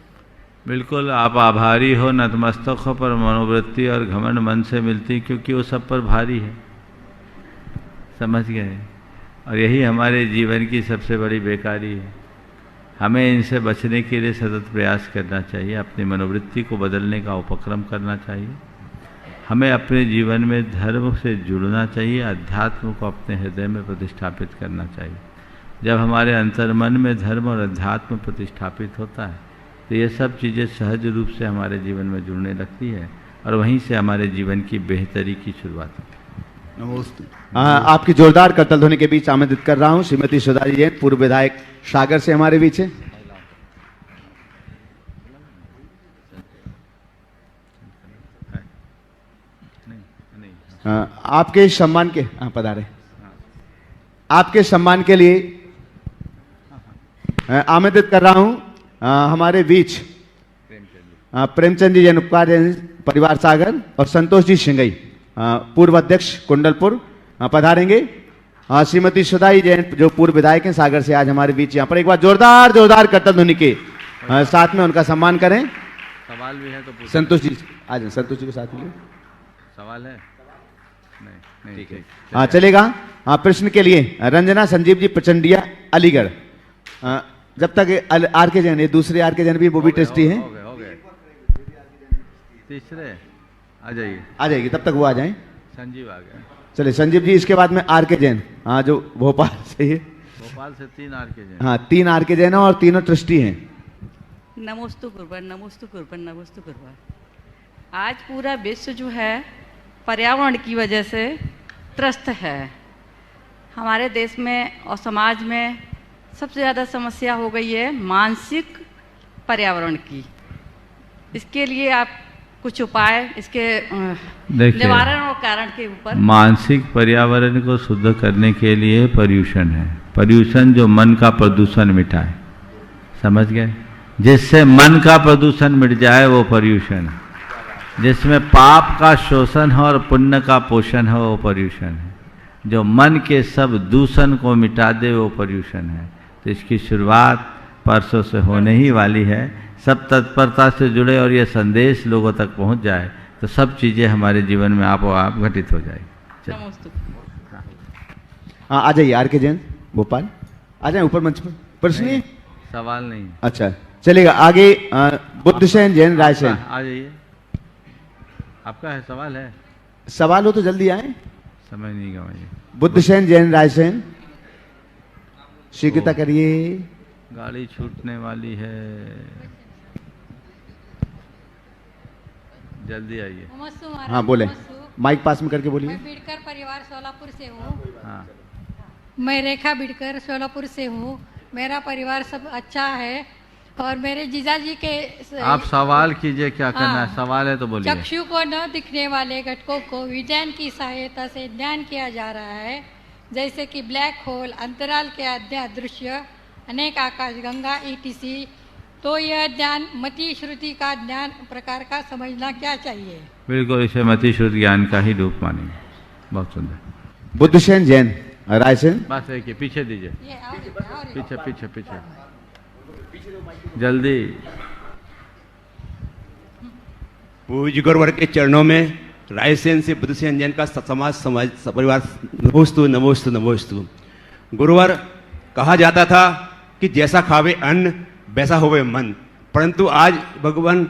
बिल्कुल आप आभारी हो, नतमस्तक हो, पर मनोवृत्ति और घमंड मन से मिलती है, क्योंकि वो सब पर भारी है। समझ गए? और यही हमारे जीवन की सबसे बड़ी बेकारी है। हमें इनसे बचने के लिए सतत प्रयास करना चाहिए, अपनी मनोवृत्ति को बदलने का उपक्रम करना चाहिए। हमें अपने जीवन में धर्म से जुड़ना चाहिए, अध्यात्म को अपने हृदय में प्रतिष्ठापित करना चाहिए। जब हमारे अंतर्मन में धर्म और अध्यात्म प्रतिष्ठापित होता है तो ये सब चीज़ें सहज रूप से हमारे जीवन में जुड़ने लगती है और वहीं से हमारे जीवन की बेहतरी की शुरुआत होती है। नमस्ते। आपकी जोरदार करतल ध्वनि के बीच आमंत्रित कर रहा हूं श्रीमती सुधाजी जैन, पूर्व विधायक सागर से हमारे बीच है। आपके सम्मान के पधारे, आपके सम्मान के लिए आमंत्रित कर रहा हूं हमारे बीच प्रेमचंद जी जैन, उपकार जैन परिवार सागर, और संतोष जी सिंगई पूर्व अध्यक्ष कुंडलपुर पधारेंगे। श्रीमती सुधाई जैन जो पूर्व विधायक हैं सागर से, आज हमारे बीच यहाँ पर एक बार जोरदार जोरदार करतल ध्वनि के साथ में उनका सम्मान करें। सवाल भी है तो संतोष जी आ जाए, संतोष जी के साथ में सवाल है? नहीं, ठीक है। हाँ चलेगा। प्रश्न के लिए रंजना संजीव जी प्रचंडिया अलीगढ़। जब तक आर के जैन, ये दूसरे आर के जैन भी वो भी टेस्टी हैं। हो गए। तीसरे आ जाइए, आ जाएगी, तब तक वो आ जाएं। संजीव आ गए। चलिए संजीव जी, इसके बाद में आर के जैन, हाँ जो भोपाल से है। भोपाल से 3 आर के जैन। हाँ 3 आर के जैन और तीनों ट्रस्टी हैं। नमोस्तु कुर्बान, नमोस्तु कुर्बान, नमोस्तु कुर्बान। आज पूरा विश्व जो है पर्यावरण की वजह से त्रस्त है। हमारे देश में और समाज में सबसे ज़्यादा समस्या हो गई है मानसिक पर्यावरण की। इसके लिए आप कुछ उपाय, इसके निवारण और कारण के ऊपर। मानसिक पर्यावरण को शुद्ध करने के लिए पर्यूषण है। पर्यूषण जो मन का प्रदूषण मिटाए, समझ गए? जिससे मन का प्रदूषण मिट जाए वो पर्यूषण है। जिसमें पाप का शोषण हो और पुण्य का पोषण हो वो पर्यूषण है। जो मन के सब दूषण को मिटा दे वो पर्यूषण है। तो इसकी शुरुआत परसों से होने ही वाली है। सब तत्परता से जुड़े और ये संदेश लोगों तक पहुंच जाए तो सब चीज़ें हमारे जीवन में आप घटित हो जाएगी। हाँ आ जाइए आर के जैन भोपाल, आ जाए ऊपर मंच पर। प्रश्न नहीं, सवाल नहीं। अच्छा चलेगा। आगे बुद्धसेन जैन रायसेन, आ जाइए। आपका है सवाल? है सवाल हो तो जल्दी आए, समय नहीं गवाइए। बुद्धसेन जैन रायसेन, शीघ्रता करिए, गाड़ी छूटने वाली है, जल्दी आइए। हाँ बोले, माइक पास में करके बोलिए। मैं बिडकर परिवार सोलापुर से हूँ। हाँ मैं रेखा बिडकर सोलापुर से हूँ। मेरा परिवार सब अच्छा है और मेरे जीजाजी के आप सवाल कीजिए, क्या करना है? सवाल है तो बोलिए। चक्षु को न दिखने वाले घटकों को विज्ञान की सहायता से ध्यान किया जा रहा है, जैसे कि ब्लैक होल, अंतराल के अदृश्य, अनेक आकाशगंगा ETC। तो यह ज्ञान मति श्रुति का ज्ञान प्रकार का समझना क्या चाहिए? बिल्कुल, इसे मति श्रुति ज्ञान का ही रूप मानेंगे। बहुत सुंदर। बुद्धसेन जैन रायसेन, बस देखिए, पीछे दीजिए, पीछे पीछे पीछे, जल्दी। पूज्य गुरुवर के चरणों में रायसेन से बुद्धसेन जैन का समाज परिवार नमोस्तु नमोस्तु नमोस्तु। गुरुवर, कहा जाता था कि जैसा खावे अन्न वैसा होवे मन, परंतु आज भगवान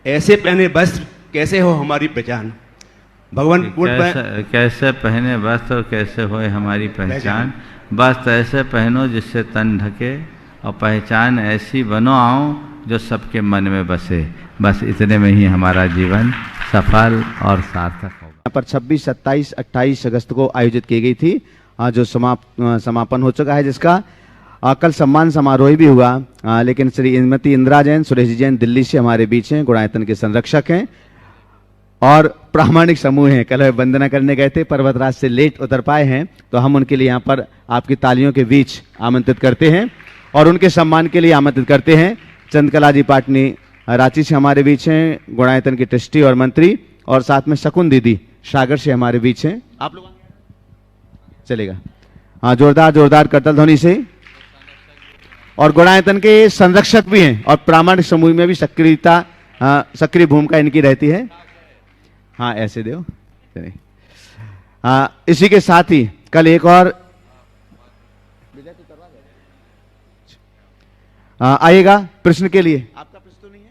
ऐसे पहने वस्त्र कैसे हो हमारी पहचान। भगवान कैसे पहने वस्त्र और कैसे होए हमारी पहचान। वस्त्र ऐसे पहनो जिससे तन ढके और पहचान ऐसी बनो आओ जो सबके मन में बसे। बस इतने में ही हमारा जीवन सफल और सार्थक होगा। यहाँ पर 26, 27, 28 अगस्त को आयोजित की गई थी, जो समापन हो चुका है, जिसका कल सम्मान समारोह भी हुआ। लेकिन श्रीमती इंदिरा जैन, सुरेश जैन दिल्ली से हमारे बीच हैं, गुणायतन के संरक्षक हैं और प्रामाणिक समूह हैं। कल वंदना करने गए थे, पर्वतराज से लेट उतर पाए हैं, तो हम उनके लिए यहाँ पर आपकी तालियों के बीच आमंत्रित करते हैं और उनके सम्मान के लिए आमंत्रित करते हैं। चंद्रकला जी पाटनी रांची से हमारे बीच हैं, गुणायतन के ट्रस्टी और मंत्री, और साथ में शकुन दीदी सागर से हमारे बीच हैं। आप लोग चलेगा। हाँ जोरदार जोरदार करतल ध्वनि से और गुणायतन के संरक्षक भी हैं और प्रामाणिक समूह में भी सक्रिय भूमिका इनकी रहती है। हाँ ऐसे दो। इसी के साथ ही कल एक और आएगा प्रश्न के लिए। आपका प्रश्न तो नहीं है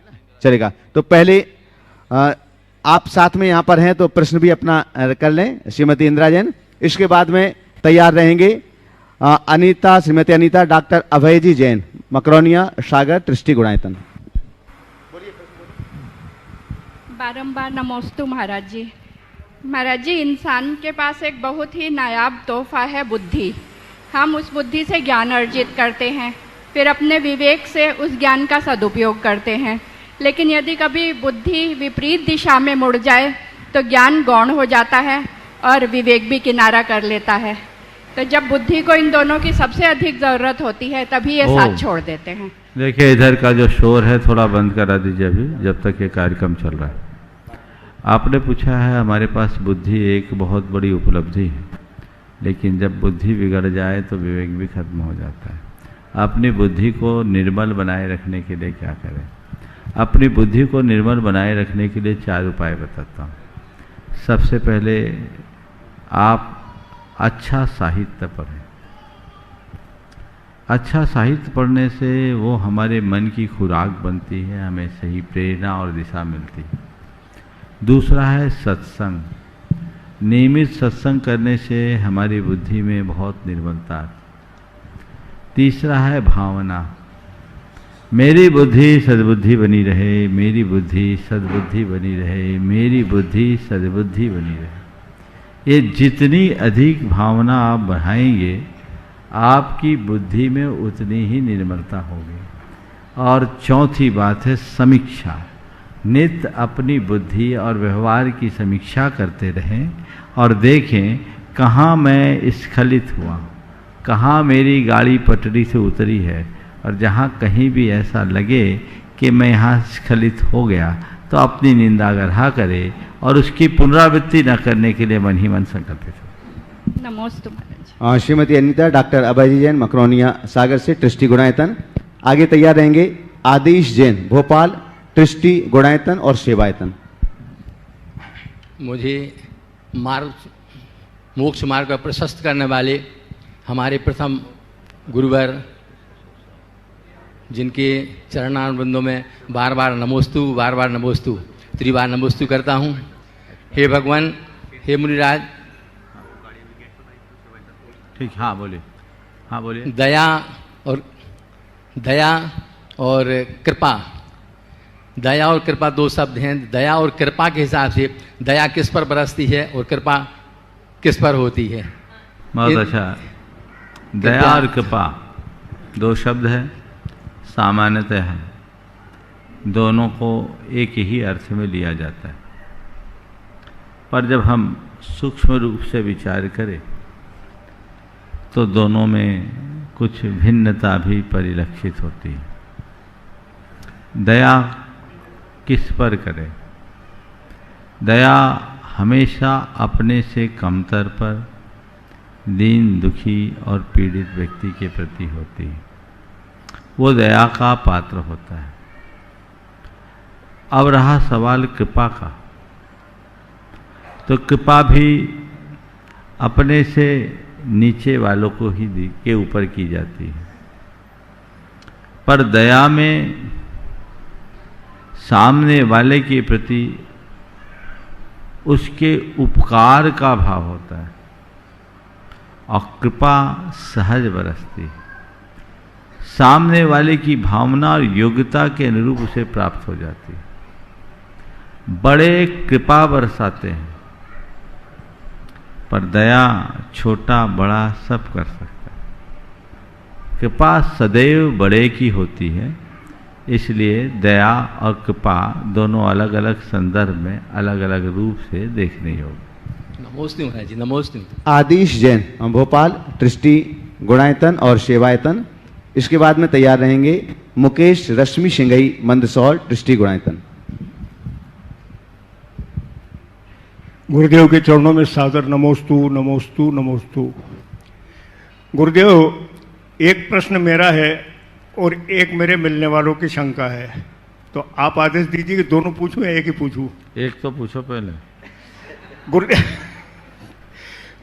ना? चलेगा। तो पहले आप साथ में यहां पर हैं तो प्रश्न भी अपना कर लें श्रीमती इंदिरा जैन। इसके बाद में तैयार रहेंगे अनीता, श्रीमती अनीता, डॉक्टर अभय जी जैन, मकरोनिया सागर, ट्रस्टी गुणायतन। बारंबार नमोस्तु महाराज जी। महाराज जी, इंसान के पास एक बहुत ही नायाब तोहफा है बुद्धि। हम उस बुद्धि से ज्ञान अर्जित करते हैं, फिर अपने विवेक से उस ज्ञान का सदुपयोग करते हैं। लेकिन यदि कभी बुद्धि विपरीत दिशा में मुड़ जाए तो ज्ञान गौण हो जाता है और विवेक भी किनारा कर लेता है। तो जब बुद्धि को इन दोनों की सबसे अधिक ज़रूरत होती है तभी ये साथ छोड़ देते हैं। देखिए इधर का जो शोर है थोड़ा बंद करा दीजिए अभी, जब तक ये कार्यक्रम चल रहा है। आपने पूछा है हमारे पास बुद्धि एक बहुत बड़ी उपलब्धि है, लेकिन जब बुद्धि बिगड़ जाए तो विवेक भी खत्म हो जाता है। अपनी बुद्धि को निर्मल बनाए रखने के लिए क्या करें? अपनी बुद्धि को निर्मल बनाए रखने के लिए 4 उपाय बताता हूँ। सबसे पहले आप अच्छा साहित्य पढ़ें। अच्छा साहित्य पढ़ने से वो हमारे मन की खुराक बनती है, हमें सही प्रेरणा और दिशा मिलती है। दूसरा है सत्संग। नियमित सत्संग करने से हमारी बुद्धि में बहुत निर्मलता आती है। तीसरा है भावना। मेरी बुद्धि सद्बुद्धि बनी रहे, मेरी बुद्धि सद्बुद्धि बनी रहे, मेरी बुद्धि सद्बुद्धि बनी रहे। ये जितनी अधिक भावना आप बढ़ाएंगे आपकी बुद्धि में उतनी ही निर्मलता होगी। और चौथी बात है समीक्षा। नित्य अपनी बुद्धि और व्यवहार की समीक्षा करते रहें और देखें कहाँ मैं स्खलित हुआ, कहाँ मेरी गाड़ी पटरी से उतरी है। और जहाँ कहीं भी ऐसा लगे कि मैं यहाँ स्खलित हो गया तो अपनी निंदा ग्रहा करे और उसकी पुनरावृत्ति न करने के लिए मन ही मन संकल्पित हो। नमोस्तु महाराज। श्रीमती अनीता, डॉक्टर अभय जी जैन, मकरोनिया सागर से, ट्रस्टी गुणायतन। आगे तैयार रहेंगे आदिश जैन, भोपाल, ट्रस्टी गुणायतन और सेवायतन। मुझे मोक्ष मार्ग का प्रशस्त करने वाले हमारे प्रथम गुरुवर, जिनके चरणारविंदों में बार बार नमोस्तु त्रिबार नमोस्तु करता हूँ। हे भगवान, हे मुनिराज, ठीक, हाँ बोलिए, हाँ बोलिए। दया और कृपा, दया और कृपा 2 शब्द हैं। दया और कृपा के हिसाब से दया किस पर बरसती है और कृपा किस पर होती है? बहुत अच्छा। दया और कृपा 2 शब्द है, सामान्यतः है, दोनों को एक ही अर्थ में लिया जाता है। पर जब हम सूक्ष्म रूप से विचार करें तो दोनों में कुछ भिन्नता भी परिलक्षित होती है। दया किस पर करें? दया हमेशा अपने से कमतर पर, दीन दुखी और पीड़ित व्यक्ति के प्रति होती है। वो दया का पात्र होता है। अब रहा सवाल कृपा का, तो कृपा भी अपने से नीचे वालों को ही के ऊपर की जाती है। पर दया में सामने वाले के प्रति उसके उपकार का भाव होता है और कृपा सहज बरसती है। सामने वाले की भावना और योग्यता के अनुरूप उसे प्राप्त हो जाती है। बड़े कृपा बरसाते हैं, पर दया छोटा बड़ा सब कर सकता है। कृपा सदैव बड़े की होती है, इसलिए दया और कृपा दोनों अलग अलग संदर्भ में अलग अलग रूप से देखने योग्य। नमोस्तु महाराज जी, नमोस्तु। आदिश जैन, भोपाल, ट्रस्टी गुणायतन और सेवायतन। इसके बाद में तैयार रहेंगे मुकेश रश्मि सिंघई, मंदसौर, ट्रस्टी गुणायतन। गुरुदेव के चरणों में सादर नमोस्तु नमोस्तु नमोस्तु। गुरुदेव, एक प्रश्न मेरा है और एक मेरे मिलने वालों की शंका है, तो आप आदेश दीजिए कि दोनों पूछूं या एक ही पूछूं? एक तो पूछो पहले।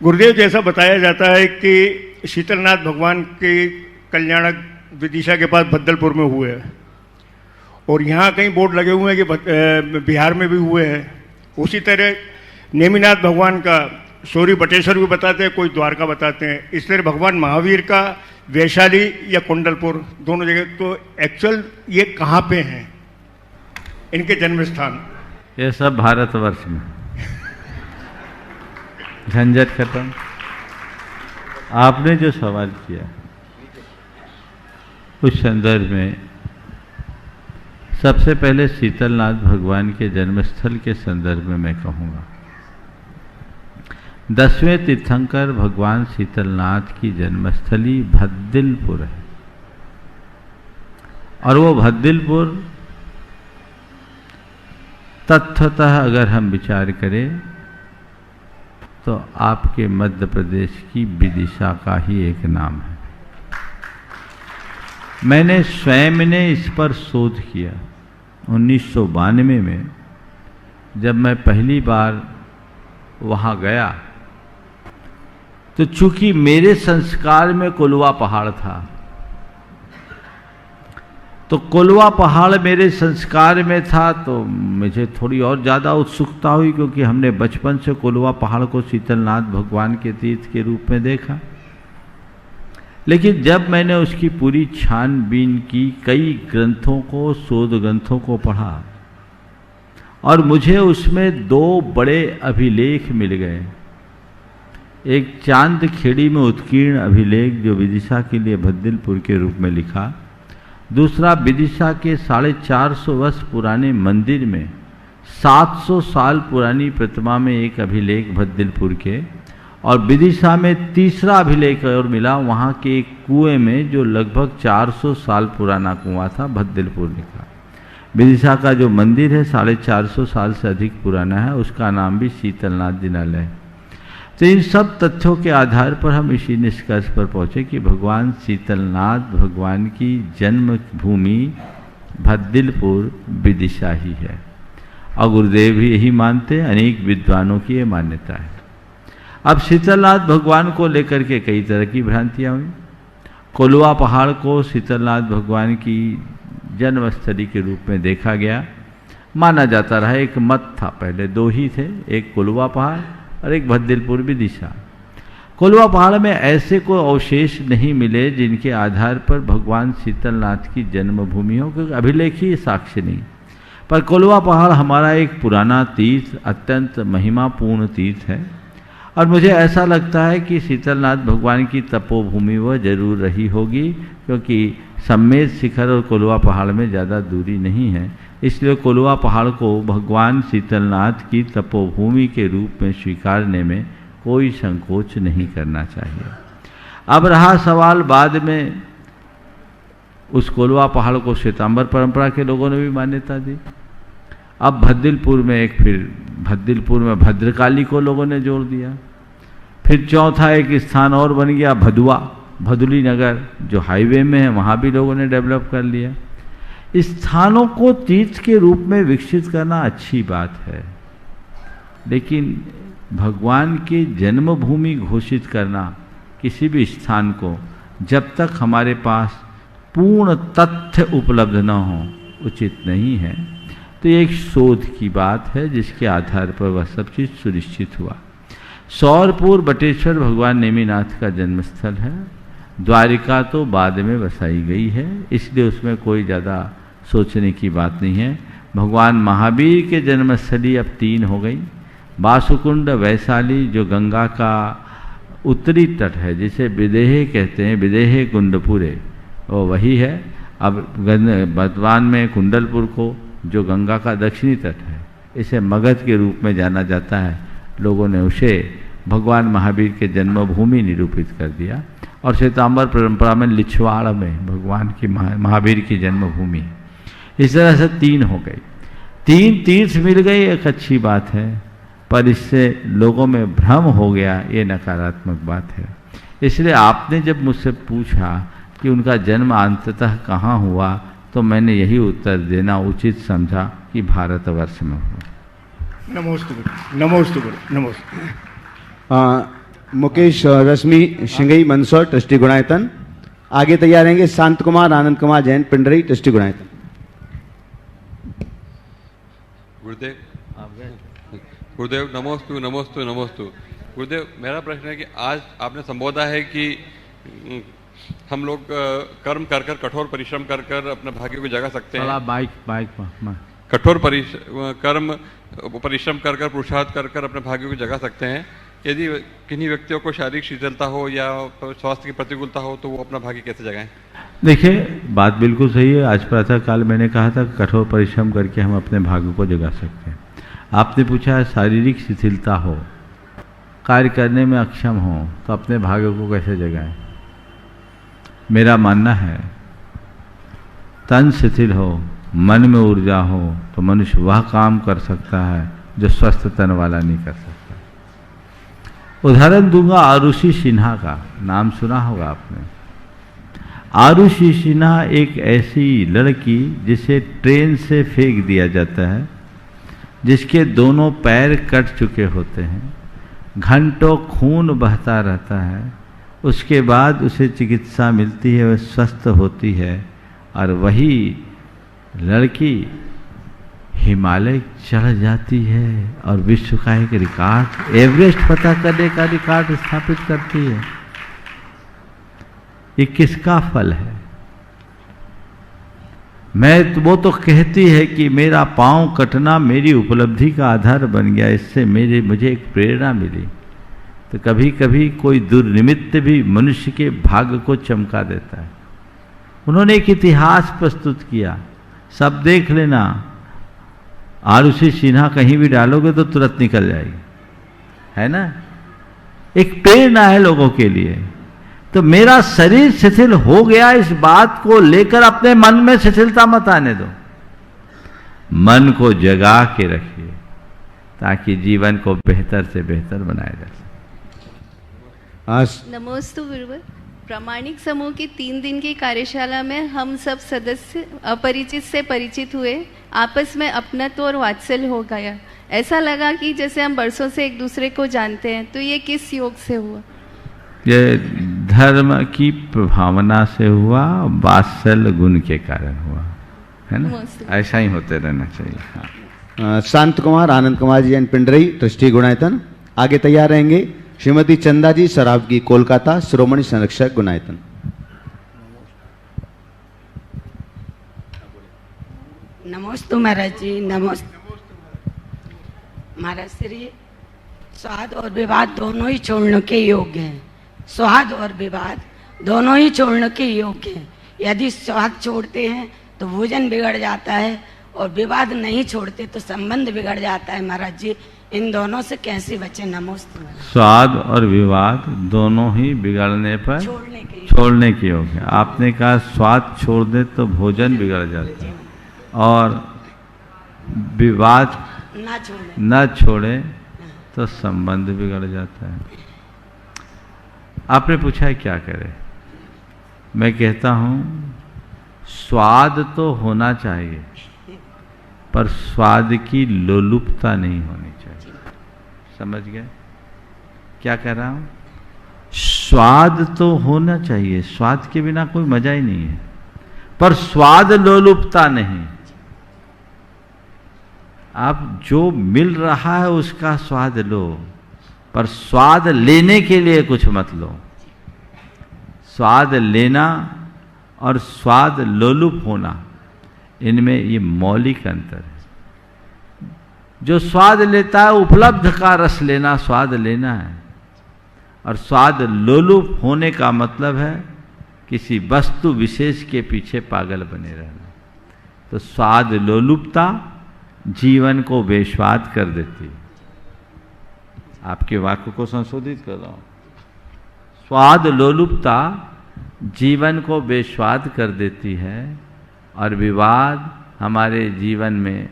गुरुदेव, जैसा बताया जाता है कि शीतलनाथ भगवान के कल्याणक विदिशा के पास भद्दलपुर में हुए हैं, और यहाँ कई बोर्ड लगे हुए हैं कि बिहार में भी हुए हैं। उसी तरह नेमिनाथ भगवान का शौरी बटेश्वर भी बताते हैं, कोई द्वारका बताते हैं। इस तरह भगवान महावीर का वैशाली या कुंडलपुर दोनों जगह। तो एक्चुअल ये कहाँ पे हैं इनके जन्म स्थान? ये सब भारतवर्ष में। झंझट खत्म। आपने जो सवाल किया उस संदर्भ में सबसे पहले शीतलनाथ भगवान के जन्मस्थल के संदर्भ में मैं कहूँगा। 10वें तीर्थंकर भगवान शीतलनाथ की जन्मस्थली भद्दिलपुर है, और वो भद्दिलपुर तत्वतः अगर हम विचार करें तो आपके मध्य प्रदेश की विदिशा का ही एक नाम है। मैंने स्वयं ने इस पर शोध किया 1992 में, जब मैं पहली बार वहाँ गया। तो चूंकि मेरे संस्कार में कोलवा पहाड़ था, तो कोलवा पहाड़ मेरे संस्कार में था, तो मुझे थोड़ी और ज़्यादा उत्सुकता हुई, क्योंकि हमने बचपन से कोलवा पहाड़ को शीतलनाथ भगवान के तीर्थ के रूप में देखा। लेकिन जब मैंने उसकी पूरी छानबीन की, कई ग्रंथों को, शोध ग्रंथों को पढ़ा, और मुझे उसमें 2 बड़े अभिलेख मिल गए। एक चांद खेड़ी में उत्कीर्ण अभिलेख जो विदिशा के लिए भद्दिलपुर के रूप में लिखा, दूसरा विदिशा के 450 वर्ष पुराने मंदिर में 700 साल पुरानी प्रतिमा में एक अभिलेख भद्दिलपुर के, और विदिशा में तीसरा अभिलेख और मिला वहाँ के एक कुएं में जो लगभग 400 साल पुराना कुआं था, भद्दिलपुर लिखा। विदिशा का जो मंदिर है 450 साल से अधिक पुराना है, उसका नाम भी शीतलनाथ जिनालय है। तो इन सब तथ्यों के आधार पर हम इसी निष्कर्ष पर पहुँचे कि भगवान शीतलनाथ भगवान की जन्म भूमि भद्दिलपुर विदिशा ही है, और गुरुदेव भी यही मानते हैं, अनेक विद्वानों की ये मान्यता है। अब शीतलनाथ भगवान को लेकर के कई तरह की भ्रांतियाँ हुई। कोलवा पहाड़ को शीतलनाथ भगवान की जन्मस्थली के रूप में देखा गया, माना जाता रहा। एक मत था, पहले 2 ही थे, एक कोलवा पहाड़ और एक भद्दिलपुर विदिशा। कोलवा पहाड़ में ऐसे कोई अवशेष नहीं मिले जिनके आधार पर भगवान शीतलनाथ की जन्मभूमि हो, क्योंकि अभिलेख ही साक्ष्य नहीं। पर कोलवा पहाड़ हमारा एक पुराना तीर्थ, अत्यंत महिमापूर्ण तीर्थ है, और मुझे ऐसा लगता है कि शीतलनाथ भगवान की तपोभूमि वह जरूर रही होगी, क्योंकि सम्मेद शिखर और कोलवा पहाड़ में ज़्यादा दूरी नहीं है। इसलिए कोलवा पहाड़ को भगवान शीतलनाथ की तपोभूमि के रूप में स्वीकारने में कोई संकोच नहीं करना चाहिए। अब रहा सवाल, बाद में उस कोलवा पहाड़ को श्वेतांबर परंपरा के लोगों ने भी मान्यता दी। अब भद्दिलपुर में फिर भद्दिलपुर में भद्रकाली को लोगों ने जोड़ दिया। फिर चौथा एक स्थान और बन गया भदुआ, भदुली नगर जो हाईवे में है, वहाँ भी लोगों ने डेवलप कर लिया। स्थानों को तीर्थ के रूप में विकसित करना अच्छी बात है, लेकिन भगवान की जन्मभूमि घोषित करना किसी भी स्थान को जब तक हमारे पास पूर्ण तथ्य उपलब्ध न हो उचित नहीं है। तो ये एक शोध की बात है जिसके आधार पर वह सब चीज़ सुनिश्चित हुआ। सौरपुर बटेश्वर भगवान नेमिनाथ का जन्मस्थल है। द्वारिका तो बाद में बसाई गई है, इसलिए उसमें कोई ज़्यादा सोचने की बात नहीं है। भगवान महावीर के जन्मस्थली अब 3 हो गई। बासुकुंड वैशाली जो गंगा का उत्तरी तट है, जिसे विदेह कहते हैं, विदेह कुंडपुरे, वो वही है। अब वर्तमान में कुंडलपुर को जो गंगा का दक्षिणी तट है, इसे मगध के रूप में जाना जाता है। लोगों ने उसे भगवान महावीर के जन्मभूमि निरूपित कर दिया, और श्वेतांबर परंपरा में लिछवाड़ में भगवान की महावीर की जन्मभूमि। इस तरह से 3 हो गई, 3 तीर्थ मिल गई, एक अच्छी बात है, पर इससे लोगों में भ्रम हो गया, ये नकारात्मक बात है। इसलिए आपने जब मुझसे पूछा कि उनका जन्म अंततः कहाँ हुआ, तो मैंने यही उत्तर देना उचित समझा कि भारतवर्ष में हुआ। नमोस्तु गुरु, नमोस्तु गुरु, नमोस्तु। मुकेश रश्मि शिंगई मंदसौर ट्रस्टी गुणायतन। आगे तैयार रहेंगे शांत कुमार आनंद कुमार जैन पिंडरी ट्रस्टी गुणायतन। गुरुदेव नमोस्तु नमोस्तु नमोस्तु। गुरुदेव मेरा प्रश्न है कि आज आपने संबोधा है कि हम लोग कर्म कर कर कठोर परिश्रम कर कर अपने भाग्य को जगा सकते हैं। कठोर कर्म परिश्रम कर कर पुरुषार्थ कर कर अपने भाग्य को जगा सकते हैं। यदि किन्हीं व्यक्तियों को शारीरिक शिथिलता हो या स्वास्थ्य की प्रतिकूलता हो तो वो अपना भाग्य कैसे जगाएं? देखिए, बात बिल्कुल सही है। आज प्रातः काल मैंने कहा था कठोर परिश्रम करके हम अपने भाग्य को जगा सकते हैं। आपने पूछा शारीरिक शिथिलता हो, कार्य करने में अक्षम हो, तो अपने भाग्य को कैसे जगाएं? मेरा मानना है तन शिथिल हो, मन में ऊर्जा हो, तो मनुष्य वह काम कर सकता है जो स्वस्थ तन वाला नहीं कर सकता। उदाहरण दूंगा आरुषि सिन्हा का, नाम सुना होगा आपने। आरुषि सिन्हा एक ऐसी लड़की जिसे ट्रेन से फेंक दिया जाता है, जिसके दोनों पैर कट चुके होते हैं, घंटों खून बहता रहता है, उसके बाद उसे चिकित्सा मिलती है, वह स्वस्थ होती है, और वही लड़की हिमालय चढ़ जाती है और विश्व का एक रिकॉर्ड, एवरेस्ट पता करने का रिकॉर्ड स्थापित करती है। ये किसका फल है? वो तो कहती है कि मेरा पांव कटना मेरी उपलब्धि का आधार बन गया, इससे मुझे एक प्रेरणा मिली। तो कभी कभी कोई दुर्निमित्त भी मनुष्य के भाग्य को चमका देता है। उन्होंने एक इतिहास प्रस्तुत किया, सब देख लेना। आरुषि सिन्हा कहीं भी डालोगे तो तुरंत निकल जाएगी, है ना? एक प्रेरणा है लोगों के लिए। तो मेरा शरीर शिथिल हो गया, इस बात को लेकर अपने मन में शिथिलता मत आने दो। मन को जगा के रखिए ताकि जीवन को बेहतर से बेहतर बनाया जा सके। नमोस्तु गुरुवर। प्रामाणिक समूह की 3 दिन की कार्यशाला में हम सब सदस्य अपरिचित से परिचित हुए, आपस में अपनत्व और वात्सल्य हो गया। ऐसा लगा कि जैसे हम बरसों से एक दूसरे को जानते हैं। तो ये किस योग से हुआ? ये धर्म की भावना से हुआ, वात्सल्य गुण के कारण हुआ, है ना? ऐसा ही होते रहना चाहिए। हाँ। शांत Kumar Anand Kumar G N पिंडरी trustee Gunayatan. आगे तैयार रहेंगे श्रीमती चंदा जी सराब की कोलकाता शिरोमणि संरक्षक गुणायतन। नमोस्तु महाराज जी, नमोस्तु महाराज श्री। स्वाद और विवाद दोनों ही छोड़ने के योग्य हैं। स्वाद और विवाद दोनों ही छोड़ने के योग्य हैं। यदि स्वाद छोड़ते हैं तो भोजन बिगड़ जाता है, और विवाद नहीं छोड़ते तो संबंध बिगड़ जाता है। महाराज जी, इन दोनों से कैसे बचे? नमोस्तु। स्वाद और विवाद दोनों ही बिगड़ने पर छोड़ने के योग्य। आपने कहा स्वाद छोड़ दे तो भोजन बिगड़ जाता है, और विवाद न छोड़े तो संबंध बिगड़ जाता है। आपने पूछा है क्या करे? मैं कहता हूं स्वाद तो होना चाहिए, पर स्वाद की लोलुपता नहीं होनी चाहिए। समझ गए क्या कह रहा हूं? स्वाद तो होना चाहिए, स्वाद के बिना कोई मजा ही नहीं है, पर स्वाद लोलुपता नहीं। आप जो मिल रहा है उसका स्वाद लो, पर स्वाद लेने के लिए कुछ मत लो। स्वाद लेना और स्वाद लोलुप होना, इनमें ये मौलिक अंतर है। जो स्वाद लेता है उपलब्ध का रस लेना स्वाद लेना है, और स्वाद लोलुप होने का मतलब है किसी वस्तु विशेष के पीछे पागल बने रहना। तो स्वाद लोलुपता जीवन को बेस्वाद कर देती है। आपके वाक्य को संशोधित कर रहा हूं। स्वाद लोलुपता जीवन को बेस्वाद कर देती है, और विवाद हमारे जीवन में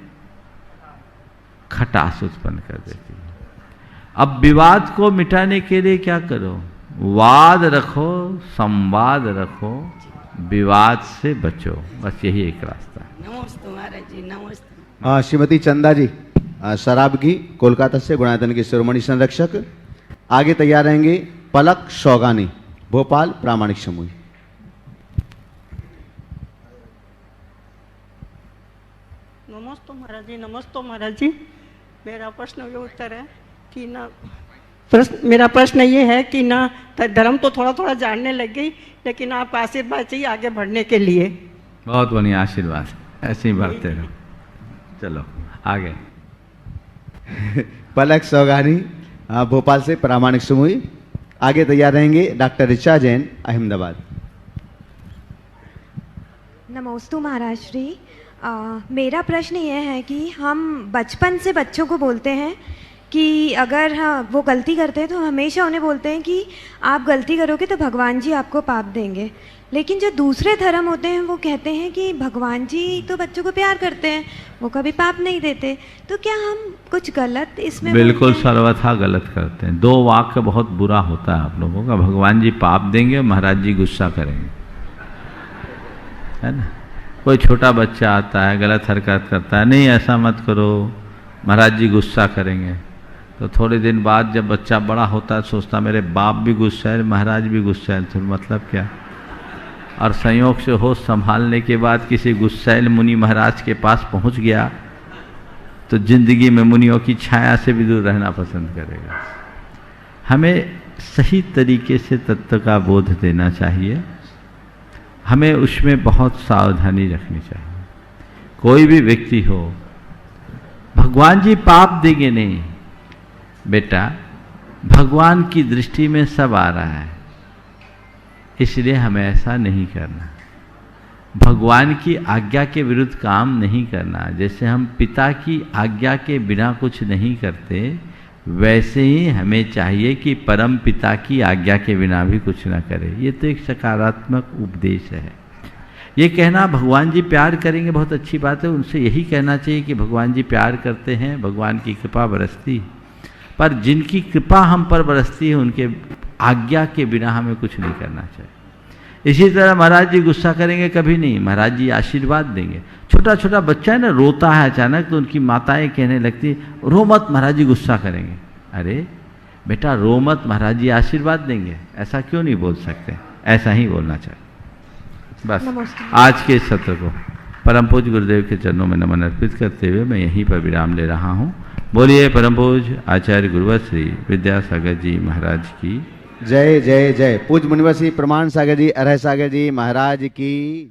खटास उत्पन्न कर देती है। अब विवाद को मिटाने के लिए क्या करो? वाद रखो, संवाद रखो, विवाद से बचो, बस यही एक रास्ता है। नमस्ते महाराज जी, नमस्ते। श्रीमती चंदा जी शराबगी कोलकाता से गुणायतन के शिरोमणि संरक्षक। आगे तैयार रहेंगे पलक शौगानी भोपाल प्रामाणिक समूह। नमस्ते महाराज जी, नमस्ते महाराज जी। मेरा प्रश्न ये उत्तर है कि ना मेरा प्रश्न ये है कि ना धर्म तो थोड़ा थोड़ा जानने लग गई, लेकिन आपका आशीर्वाद चाहिए आगे बढ़ने के लिए। बहुत बढ़िया आशीर्वाद, ऐसे ही बढ़ते रहो। चलो आगे। पलक शौगानी भोपाल से प्रामाणिक समूह। आगे तैयार रहेंगे डॉक्टर ऋचा जैन अहमदाबाद। नमोस्तु महाराज श्री। मेरा प्रश्न यह है कि हम बचपन से बच्चों को बोलते हैं कि अगर वो गलती करते हैं तो हमेशा उन्हें बोलते हैं कि आप गलती करोगे तो भगवान जी आपको पाप देंगे, लेकिन जो दूसरे धर्म होते हैं वो कहते हैं कि भगवान जी तो बच्चों को प्यार करते हैं, वो कभी पाप नहीं देते। तो क्या हम कुछ गलत इसमें बिल्कुल सर्वथा गलत करते हैं। दो वाक्य बहुत बुरा होता है आप लोगों का, भगवान जी पाप देंगे और महाराज जी गुस्सा करेंगे, है ना। कोई छोटा बच्चा आता है गलत हरकत करता है, नहीं ऐसा मत करो महाराज जी गुस्सा करेंगे। तो थोड़े दिन बाद जब बच्चा बड़ा होता है सोचता मेरे बाप भी गुस्सा है महाराज भी गुस्सा है, तो मतलब क्या। और संयोग से होश संभालने के बाद किसी गुस्सैल मुनि महाराज के पास पहुंच गया तो जिंदगी में मुनियों की छाया से भी दूर रहना पसंद करेगा। हमें सही तरीके से तत्व का बोध देना चाहिए, हमें उसमें बहुत सावधानी रखनी चाहिए। कोई भी व्यक्ति हो, भगवान जी पाप देंगे नहीं बेटा, भगवान की दृष्टि में सब आ रहा है, इसलिए हमें ऐसा नहीं करना। भगवान की आज्ञा के विरुद्ध काम नहीं करना। जैसे हम पिता की आज्ञा के बिना कुछ नहीं करते, वैसे ही हमें चाहिए कि परम पिता की आज्ञा के बिना भी कुछ ना करें। ये तो एक सकारात्मक उपदेश है। ये कहना भगवान जी प्यार करेंगे बहुत अच्छी बात है, उनसे यही कहना चाहिए कि भगवान जी प्यार करते हैं, भगवान की कृपा बरसती, पर जिनकी कृपा हम पर बरसती है उनके आज्ञा के बिना हमें कुछ नहीं करना चाहिए। इसी तरह महाराज जी गुस्सा करेंगे कभी नहीं, महाराज जी आशीर्वाद देंगे। छोटा छोटा बच्चा है ना, रोता है अचानक, तो उनकी माताएं कहने लगती रो मत महाराज जी गुस्सा करेंगे। अरे बेटा रो मत, महाराज जी आशीर्वाद देंगे, ऐसा क्यों नहीं बोल सकते, ऐसा ही बोलना चाहिए। बस आज के सत्र को परम पूज्य गुरुदेव के चरणों में नमन अर्पित करते हुए मैं यहीं पर विराम ले रहा हूँ। बोलिए परम पूज्य आचार्य गुरुवर श्री विद्यासागर जी महाराज की जय जय जय। पूज्य मुनिवर श्री प्रमाण सागर जी अरह सागर जी महाराज की।